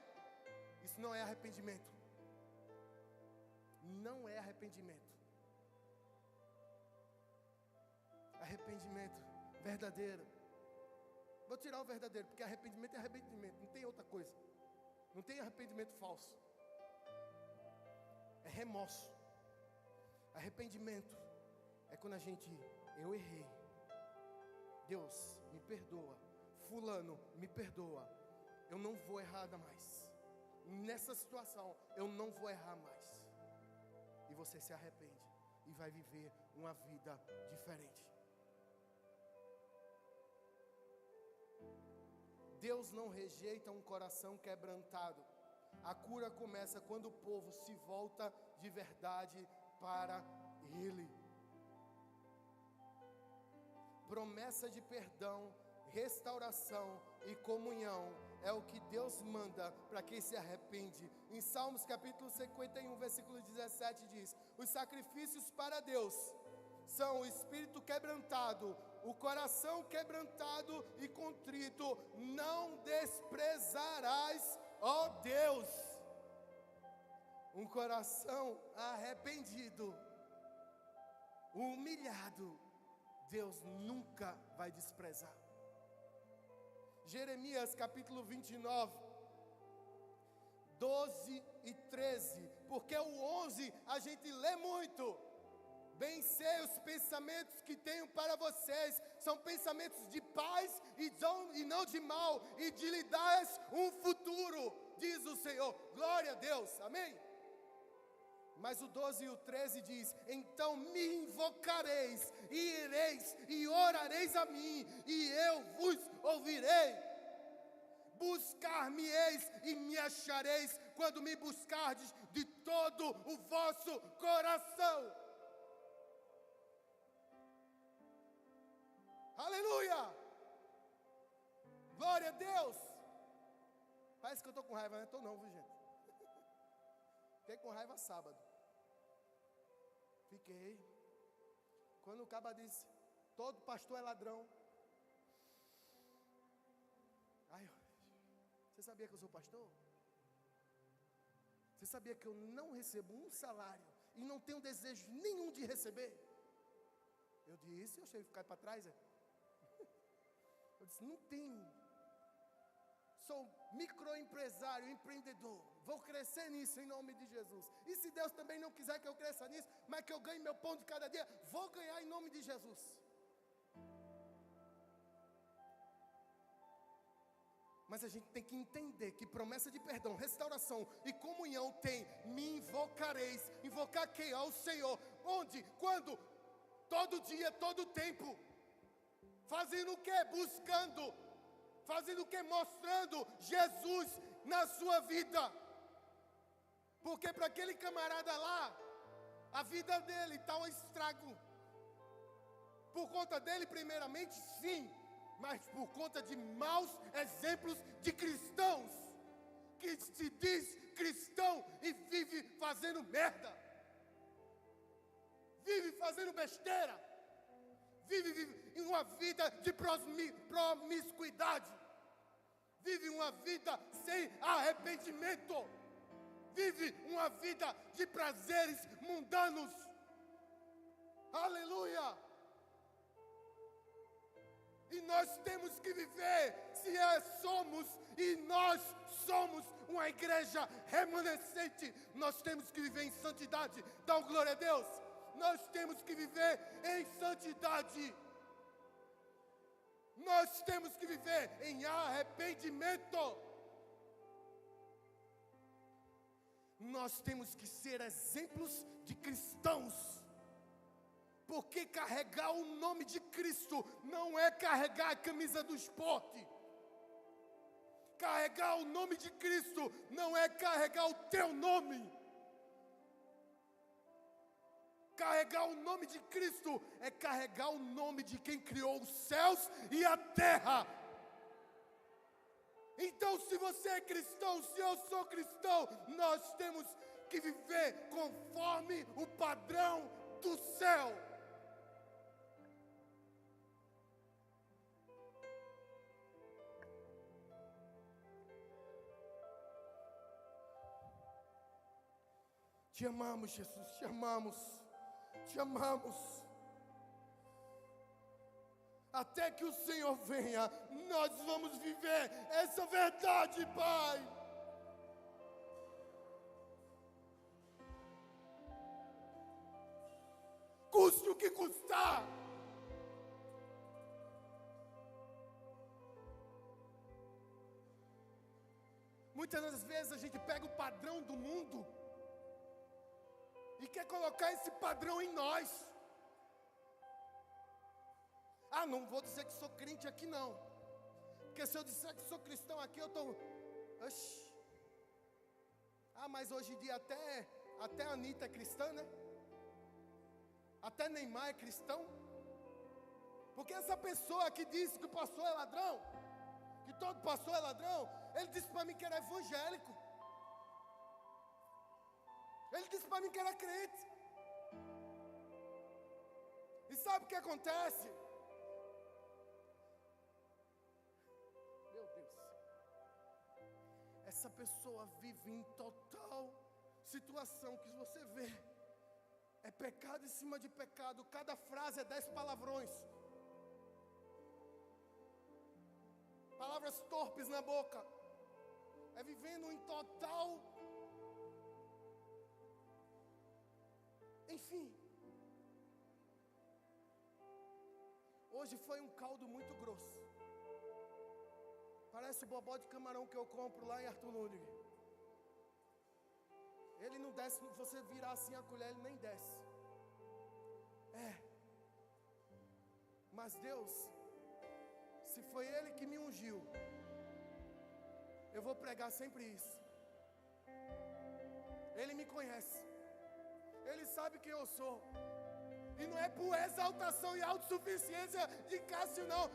Isso não é arrependimento. Não é arrependimento. Arrependimento verdadeiro. Vou tirar o verdadeiro, porque arrependimento é arrependimento, não tem outra coisa. Não tem arrependimento falso. É remorso. Arrependimento é quando eu errei. Deus, me perdoa. Fulano, me perdoa. Eu não vou errar mais. Nessa situação, eu não vou errar mais. E você se arrepende e vai viver uma vida diferente. Deus não rejeita um coração quebrantado. A cura começa quando o povo se volta de verdade para Ele. Promessa de perdão, restauração e comunhão é o que Deus manda para quem se arrepende. Em Salmos capítulo 51, versículo 17 diz: os sacrifícios para Deus são o espírito quebrantado, o coração quebrantado e contrito, não desprezarás, ó Deus. Um coração arrependido, humilhado, Deus nunca vai desprezar. Jeremias capítulo 29, 12 e 13, porque o 11 a gente lê muito. Bem sei os pensamentos que tenho para vocês, são pensamentos de paz e não de mal, e de lhe dar um futuro, diz o Senhor. Glória a Deus, amém? Mas o 12 e o 13 diz: então me invocareis, e ireis, e orareis a mim, e eu vos ouvirei. Buscar-me-eis e me achareis, quando me buscardes de todo o vosso coração. Aleluia! Glória a Deus! Parece que eu estou com raiva, né? Estou não, viu, gente? Fiquei com raiva sábado. Fiquei. Quando o caba disse: todo pastor é ladrão. Ai, você sabia que eu sou pastor? Você sabia que eu não recebo um salário e não tenho desejo nenhum de receber? Eu disse, eu cheguei a ficar para trás. Eu disse, não tenho. Sou microempresário, empreendedor. Vou crescer nisso em nome de Jesus. E se Deus também não quiser que eu cresça nisso, mas que eu ganhe meu pão de cada dia, vou ganhar em nome de Jesus. Mas a gente tem que entender que promessa de perdão, restauração e comunhão tem me invocareis. Invocar quem? Ao Senhor. Onde? Quando? Todo dia, todo tempo. Fazendo o quê? Buscando. Fazendo o quê? Mostrando Jesus na sua vida. Porque para aquele camarada lá, a vida dele está um estrago. Por conta dele, primeiramente, sim. Mas por conta de maus exemplos de cristãos. Que se diz cristão e vive fazendo merda. Vive fazendo besteira. Vive em uma vida de promiscuidade. Vive uma vida sem arrependimento. Vive uma vida de prazeres mundanos. Aleluia! E nós temos que viver, nós somos uma igreja remanescente. Nós temos que viver em santidade. Dá uma glória a Deus. Nós temos que viver em santidade. Nós temos que viver em arrependimento. Nós temos que ser exemplos de cristãos. Porque carregar o nome de Cristo não é carregar a camisa do esporte. Carregar o nome de Cristo não é carregar o teu nome. Carregar o nome de Cristo é carregar o nome de quem criou os céus e a terra. Então, se você é cristão, se eu sou cristão, nós temos que viver conforme o padrão do céu. Te amamos, Jesus, te amamos. Te amamos. Até que o Senhor venha, nós vamos viver essa verdade, Pai. Custe o que custar. Muitas das vezes a gente pega o padrão do mundo e quer colocar esse padrão em nós. Ah, não vou dizer que sou crente aqui não. Porque se eu disser que sou cristão aqui, eu estou... Oxi. Ah, mas hoje em dia até a Anitta é cristã, né? Até Neymar é cristão. Porque essa pessoa que disse que o pastor é ladrão, que todo pastor é ladrão, ele disse para mim que era evangélico. Ele disse para mim que era crente. E sabe o que acontece? Meu Deus. Essa pessoa vive em total situação que você vê. É pecado em cima de pecado. Cada frase é 10 palavrões. Palavras torpes na boca. É vivendo em total... Enfim. Hoje foi um caldo muito grosso. Parece o bobó de camarão que eu compro lá em Arthur Ludwig. Ele não desce, se você virar assim a colher, ele nem desce. Mas Deus, se foi Ele que me ungiu, eu vou pregar sempre isso. Ele me conhece. Ele sabe quem eu sou. E não é por exaltação e autossuficiência de Cássio, não.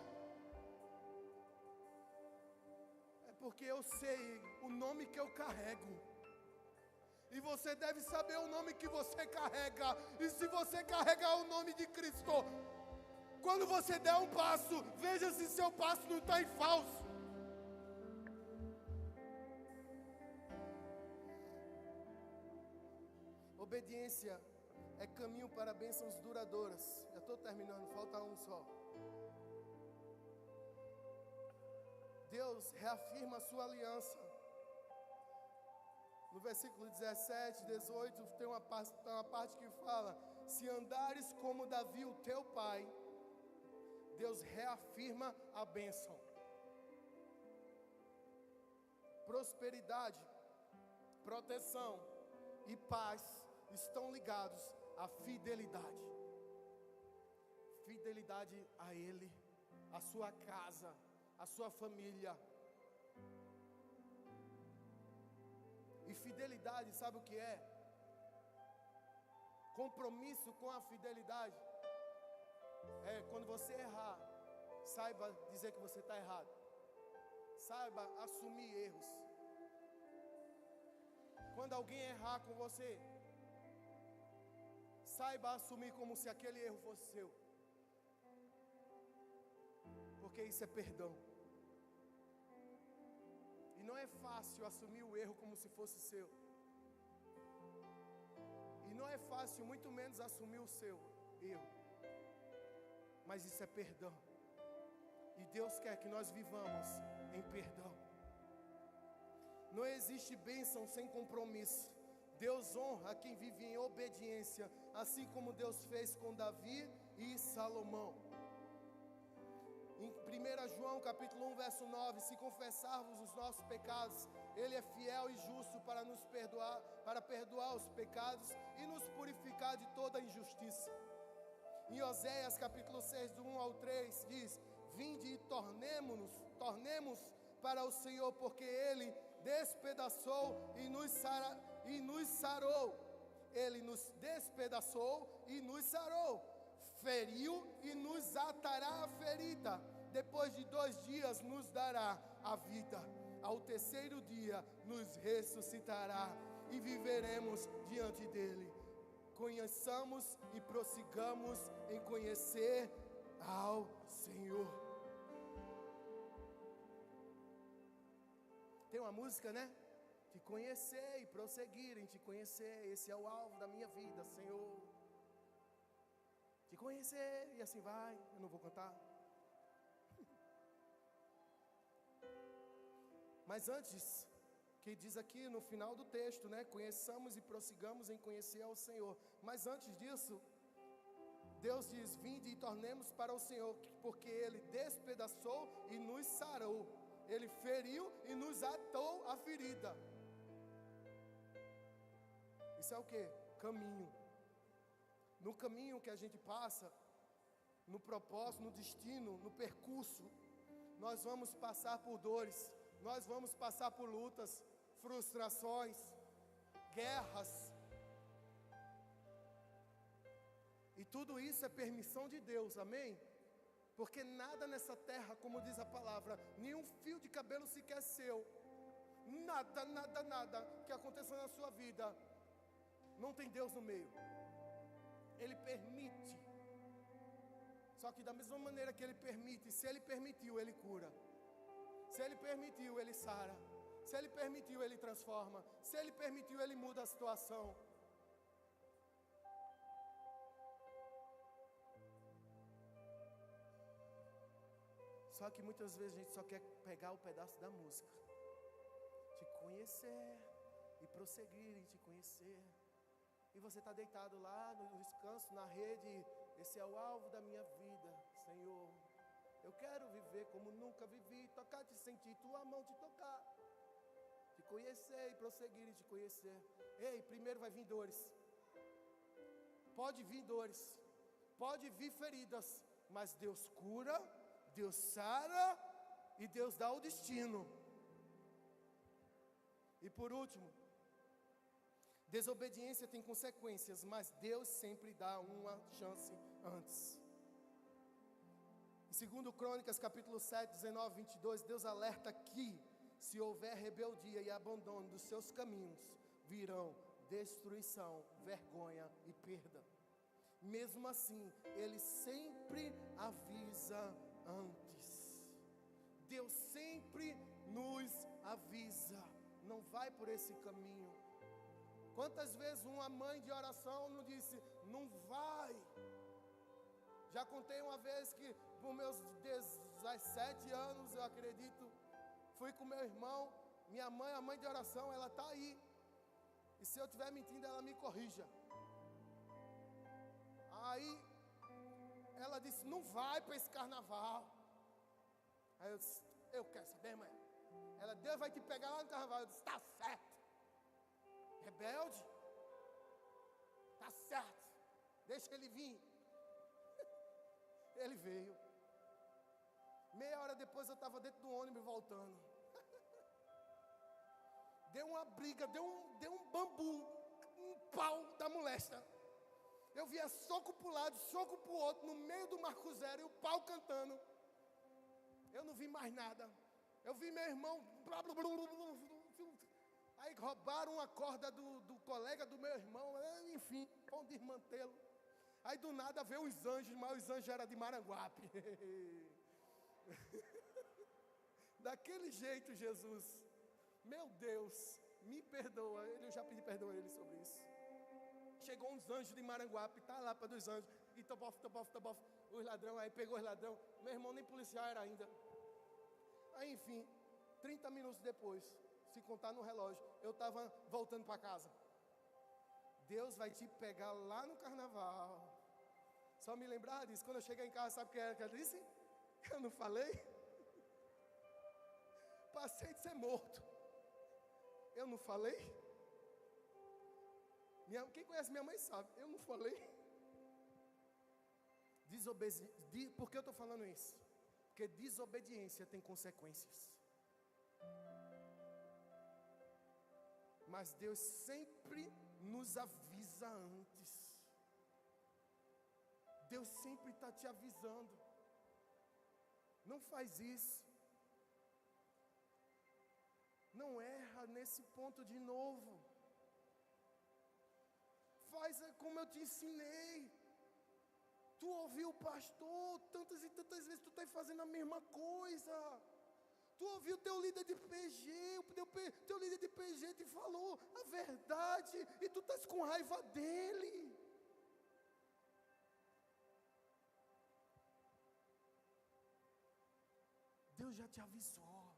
É porque eu sei o nome que eu carrego. E você deve saber o nome que você carrega. E se você carregar o nome de Cristo, quando você der um passo, veja se seu passo não está em falso. Obediência é caminho para bênçãos duradouras. Já estou terminando, falta um só. Deus reafirma a sua aliança. No versículo 17, 18, tem uma parte que fala: se andares como Davi, o teu pai, Deus reafirma a bênção. Prosperidade, proteção e paz estão ligados à fidelidade. Fidelidade a Ele, a sua casa, a sua família. E fidelidade, sabe o que é? Compromisso com a fidelidade. É quando você errar, saiba dizer que você está errado. Saiba assumir erros. Quando alguém errar com você, saiba assumir como se aquele erro fosse seu. Porque isso é perdão. E não é fácil assumir o erro como se fosse seu. E não é fácil, muito menos, assumir o seu erro. Mas isso é perdão. E Deus quer que nós vivamos em perdão. Não existe bênção sem compromisso. Deus honra quem vive em obediência, assim como Deus fez com Davi e Salomão. Em 1 João capítulo 1, verso 9, se confessarmos os nossos pecados, Ele é fiel e justo para nos perdoar, para perdoar os pecados e nos purificar de toda injustiça. Em Oséias capítulo 6, do 1 ao 3, diz: vinde e tornemos para o Senhor, porque Ele despedaçou e nos sarou. Ele nos despedaçou e nos sarou. Feriu e nos atará a ferida. Depois de 2 dias nos dará a vida. Ao terceiro dia nos ressuscitará e viveremos diante dele. Conheçamos e prossigamos em conhecer ao Senhor. Tem uma música, né? Te conhecer e prosseguir em te conhecer. Esse é o alvo da minha vida, Senhor. Te conhecer, e assim vai. Eu não vou cantar. Mas antes, que diz aqui no final do texto, né? Conheçamos e prossigamos em conhecer ao Senhor. Mas antes disso, Deus diz: vinde e tornemos para o Senhor, porque Ele despedaçou e nos sarou. Ele feriu e nos atou a ferida. Isso é o que? Caminho. No caminho que a gente passa, no propósito, no destino, no percurso, nós vamos passar por dores, nós vamos passar por lutas, frustrações, guerras. E tudo isso é permissão de Deus, amém? Porque nada nessa terra, como diz a palavra, nenhum fio de cabelo sequer seu, nada que aconteça na sua vida, não tem Deus no meio. Ele permite. Só que da mesma maneira que Ele permite, se Ele permitiu, Ele cura. Se Ele permitiu, Ele sara. Se Ele permitiu, Ele transforma. Se Ele permitiu, Ele muda a situação. Só que muitas vezes a gente só quer pegar o pedaço da música. Te conhecer e prosseguir em te conhecer. E você está deitado lá no descanso, na rede. Esse é o alvo da minha vida, Senhor. Eu quero viver como nunca vivi, tocar, te sentir, tua mão te tocar. Te conhecer e prosseguir em te conhecer. Ei, primeiro vai vir dores. Pode vir dores. Pode vir feridas. Mas Deus cura, Deus sara e Deus dá o destino. E por último, desobediência tem consequências, mas Deus sempre dá uma chance antes. Em 2 Crônicas, capítulo 7, 19, 22, Deus alerta que, se houver rebeldia e abandono dos seus caminhos, virão destruição, vergonha e perda. Mesmo assim, Ele sempre avisa antes. Deus sempre nos avisa. Não vai por esse caminho. Quantas vezes uma mãe de oração não disse, não vai. Já contei uma vez que, por meus 17 anos, eu acredito, fui com meu irmão, minha mãe, a mãe de oração, ela está aí. E se eu estiver mentindo, ela me corrija. Aí, ela disse, não vai para esse carnaval. Aí eu disse, eu quero saber, mãe. Ela, Deus vai te pegar lá no carnaval. Eu disse, está certo. Rebelde? Está certo. Deixa ele vir. Ele veio. Meia hora depois eu estava dentro do ônibus voltando. Deu uma briga, deu um bambu, um pau da molesta. Eu via soco para um lado, soco para o outro, no meio do Marco Zero e o pau cantando. Eu não vi mais nada. Eu vi meu irmão. Blá, blá, blá, blá, blá. Aí roubaram uma corda do colega do meu irmão. Enfim, vão desmantê-lo. Aí do nada veio os anjos, mas os anjos eram de Maranguape. Daquele jeito, Jesus. Meu Deus, me perdoa. Eu já pedi perdão a ele sobre isso. Chegou uns anjos de Maranguape, tá lá para dos anjos. E tobof, os ladrões, aí pegou os ladrões. Meu irmão nem policial era ainda. Aí enfim, 30 minutos depois, se contar no relógio, eu estava voltando para casa. Deus vai te pegar lá no carnaval. Só me lembrar disso. Quando eu cheguei em casa, sabe o que era que eu disse? Eu não falei? Passei de ser morto. Eu não falei? Quem conhece minha mãe sabe. Eu não falei? Por que eu estou falando isso? Porque desobediência tem consequências. Mas Deus sempre nos avisa antes. Deus sempre está te avisando. Não faz isso. Não erra nesse ponto de novo. Faz como eu te ensinei. Tu ouviu o pastor tantas e tantas vezes, tu está fazendo a mesma coisa. Tu ouviu o teu líder de PG, teu líder de PG te falou a verdade e tu estás com raiva dele. Deus já te avisou.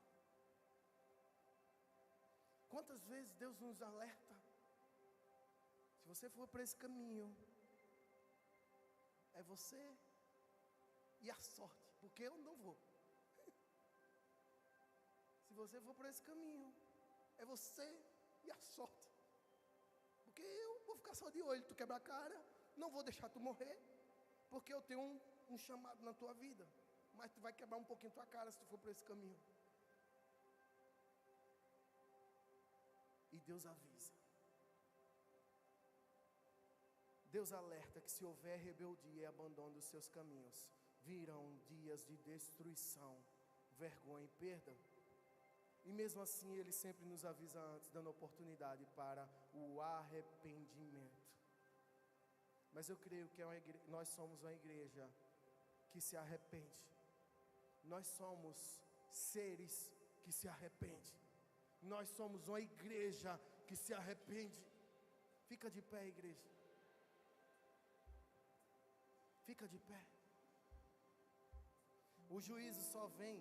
Quantas vezes Deus nos alerta? Se você for para esse caminho, é você e a sorte, porque eu não vou. Se você for por esse caminho, é você e a sorte. Porque eu vou ficar só de olho, tu quebra a cara, não vou deixar tu morrer, porque eu tenho um chamado na tua vida. Mas tu vai quebrar um pouquinho tua cara se tu for por esse caminho. E Deus avisa. Deus alerta que se houver rebeldia e abandono dos seus caminhos, virão dias de destruição, vergonha e perda. E mesmo assim Ele sempre nos avisa antes, dando oportunidade para o arrependimento. Mas eu creio que nós somos uma igreja que se arrepende. Nós somos seres que se arrependem. Nós somos uma igreja que se arrepende. Fica de pé, igreja. Fica de pé. O juízo só vem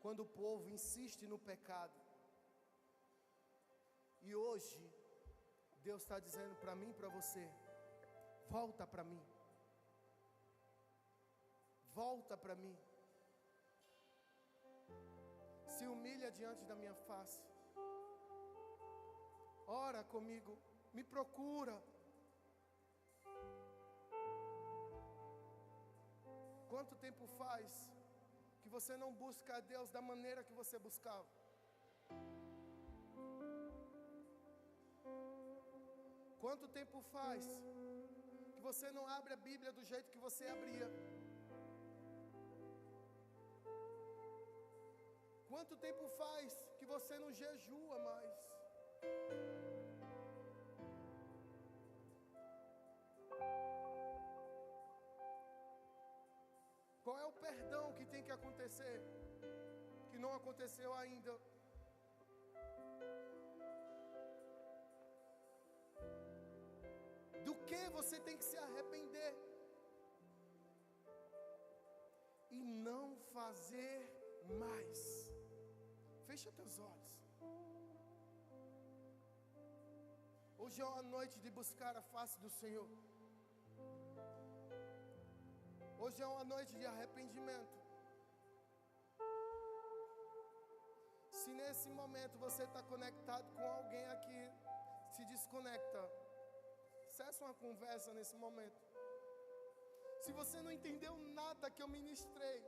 quando o povo insiste no pecado. E hoje, Deus está dizendo para mim e para você: volta para mim. Volta para mim. Se humilha diante da minha face. Ora comigo, me procura. Quanto tempo faz que você não busca a Deus da maneira que você buscava? Quanto tempo faz que você não abre a Bíblia do jeito que você abria? Quanto tempo faz que você não jejua mais? Qual é o perdão que tem que acontecer, que não aconteceu ainda? você tem que se arrepender e não fazer mais. Fecha teus olhos. Hoje é uma noite de buscar a face do Senhor. Hoje é uma noite de arrependimento. Se nesse momento você está conectado com alguém aqui, se desconecta. Cessa uma conversa nesse momento. Se você não entendeu nada que eu ministrei,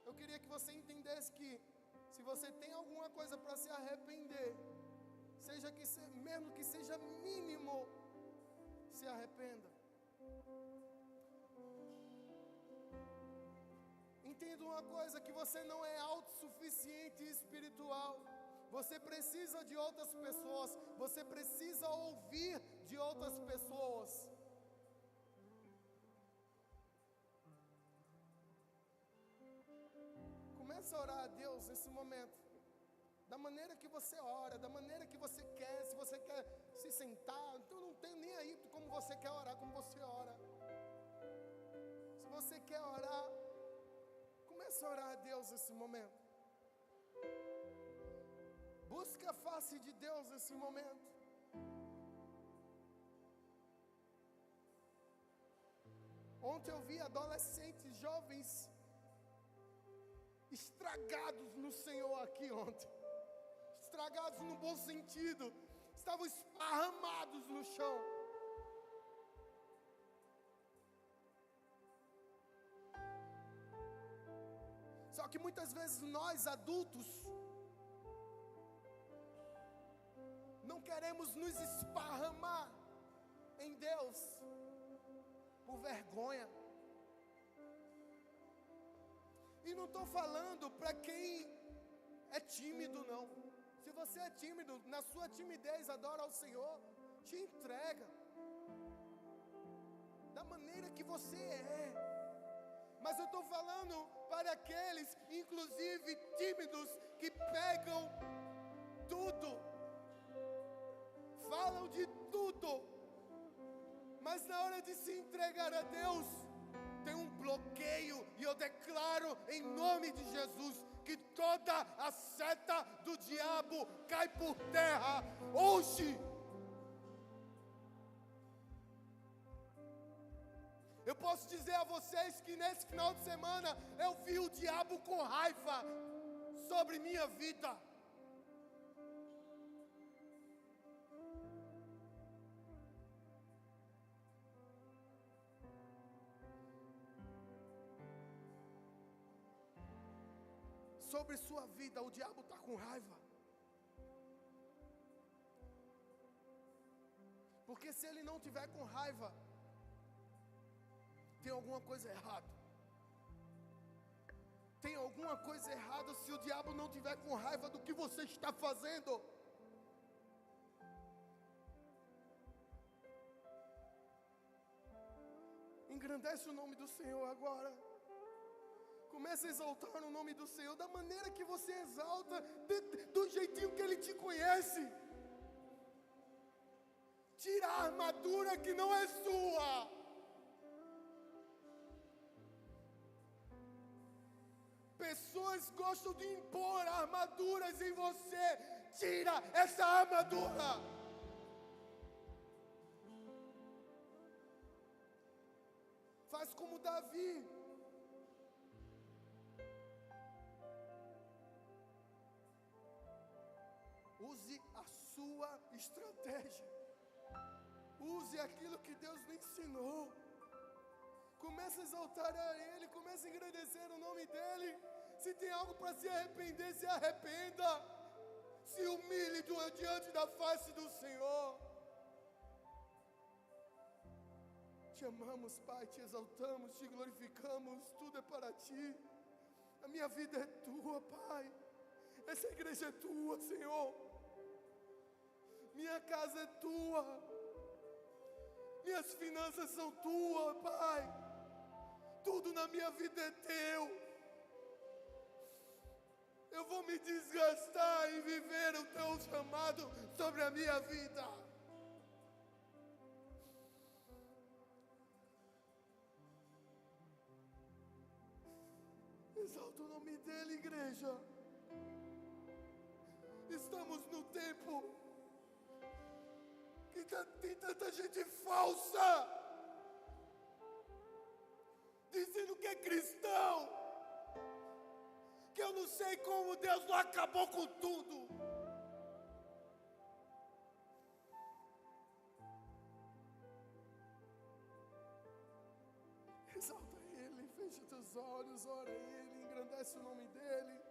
eu queria que você entendesse que se você tem alguma coisa para se arrepender, mesmo que seja mínimo, se arrependa. Entenda uma coisa, que você não é autossuficiente espiritual. Você precisa de outras pessoas. Você precisa ouvir de outras pessoas. Comece a orar a Deus nesse momento. Da maneira que você ora, da maneira que você quer. Se você quer se sentar, então não tem nem aí como você quer orar, como você ora. Se você quer orar, comece a orar a Deus nesse momento. Busque a face de Deus nesse momento. Ontem eu vi adolescentes, jovens, estragados no Senhor aqui ontem. Estragados no bom sentido. Estavam esparramados no chão. Só que muitas vezes nós adultos não queremos nos esparramar em Deus por vergonha. E não estou falando para quem é tímido, não. Se você é tímido, na sua timidez adora ao Senhor, te entrega da maneira que você é. Mas eu estou falando para aqueles, inclusive tímidos, que pegam tudo, falam de tudo, mas na hora de se entregar a Deus, tem um bloqueio. E eu declaro em nome de Jesus que toda a seta do diabo cai por terra hoje. Eu posso dizer a vocês que nesse final de semana eu vi o diabo com raiva sobre minha vida. Sobre sua vida, o diabo está com raiva. Porque se ele não tiver com raiva, tem alguma coisa errada. Tem alguma coisa errada se o diabo não tiver com raiva do que você está fazendo. Engrandece o nome do Senhor agora. Comece a exaltar o nome do Senhor da maneira que você exalta, do jeitinho que Ele te conhece. Tira a armadura que não é sua. Pessoas gostam de impor armaduras em você. Tira essa armadura. Faz como Davi. Use a sua estratégia. Use aquilo que Deus lhe ensinou. Comece a exaltar a Ele. Comece a agradecer o nome dEle. Se tem algo para se arrepender, se arrependa. Se humilhe diante da face do Senhor. Te amamos, Pai, te exaltamos, te glorificamos. Tudo é para Ti. A minha vida é Tua, Pai. Essa igreja é Tua, Senhor. Minha casa é Tua. Minhas finanças são Tuas, Pai. Tudo na minha vida é Teu. Eu vou me desgastar em viver o Teu chamado sobre a minha vida. Exalta o nome dele, igreja. Estamos no tempo que tem tanta gente falsa, dizendo que é cristão, que eu não sei como Deus não acabou com tudo. Exalta Ele, fecha teus olhos, ora a Ele, engrandece o nome dEle.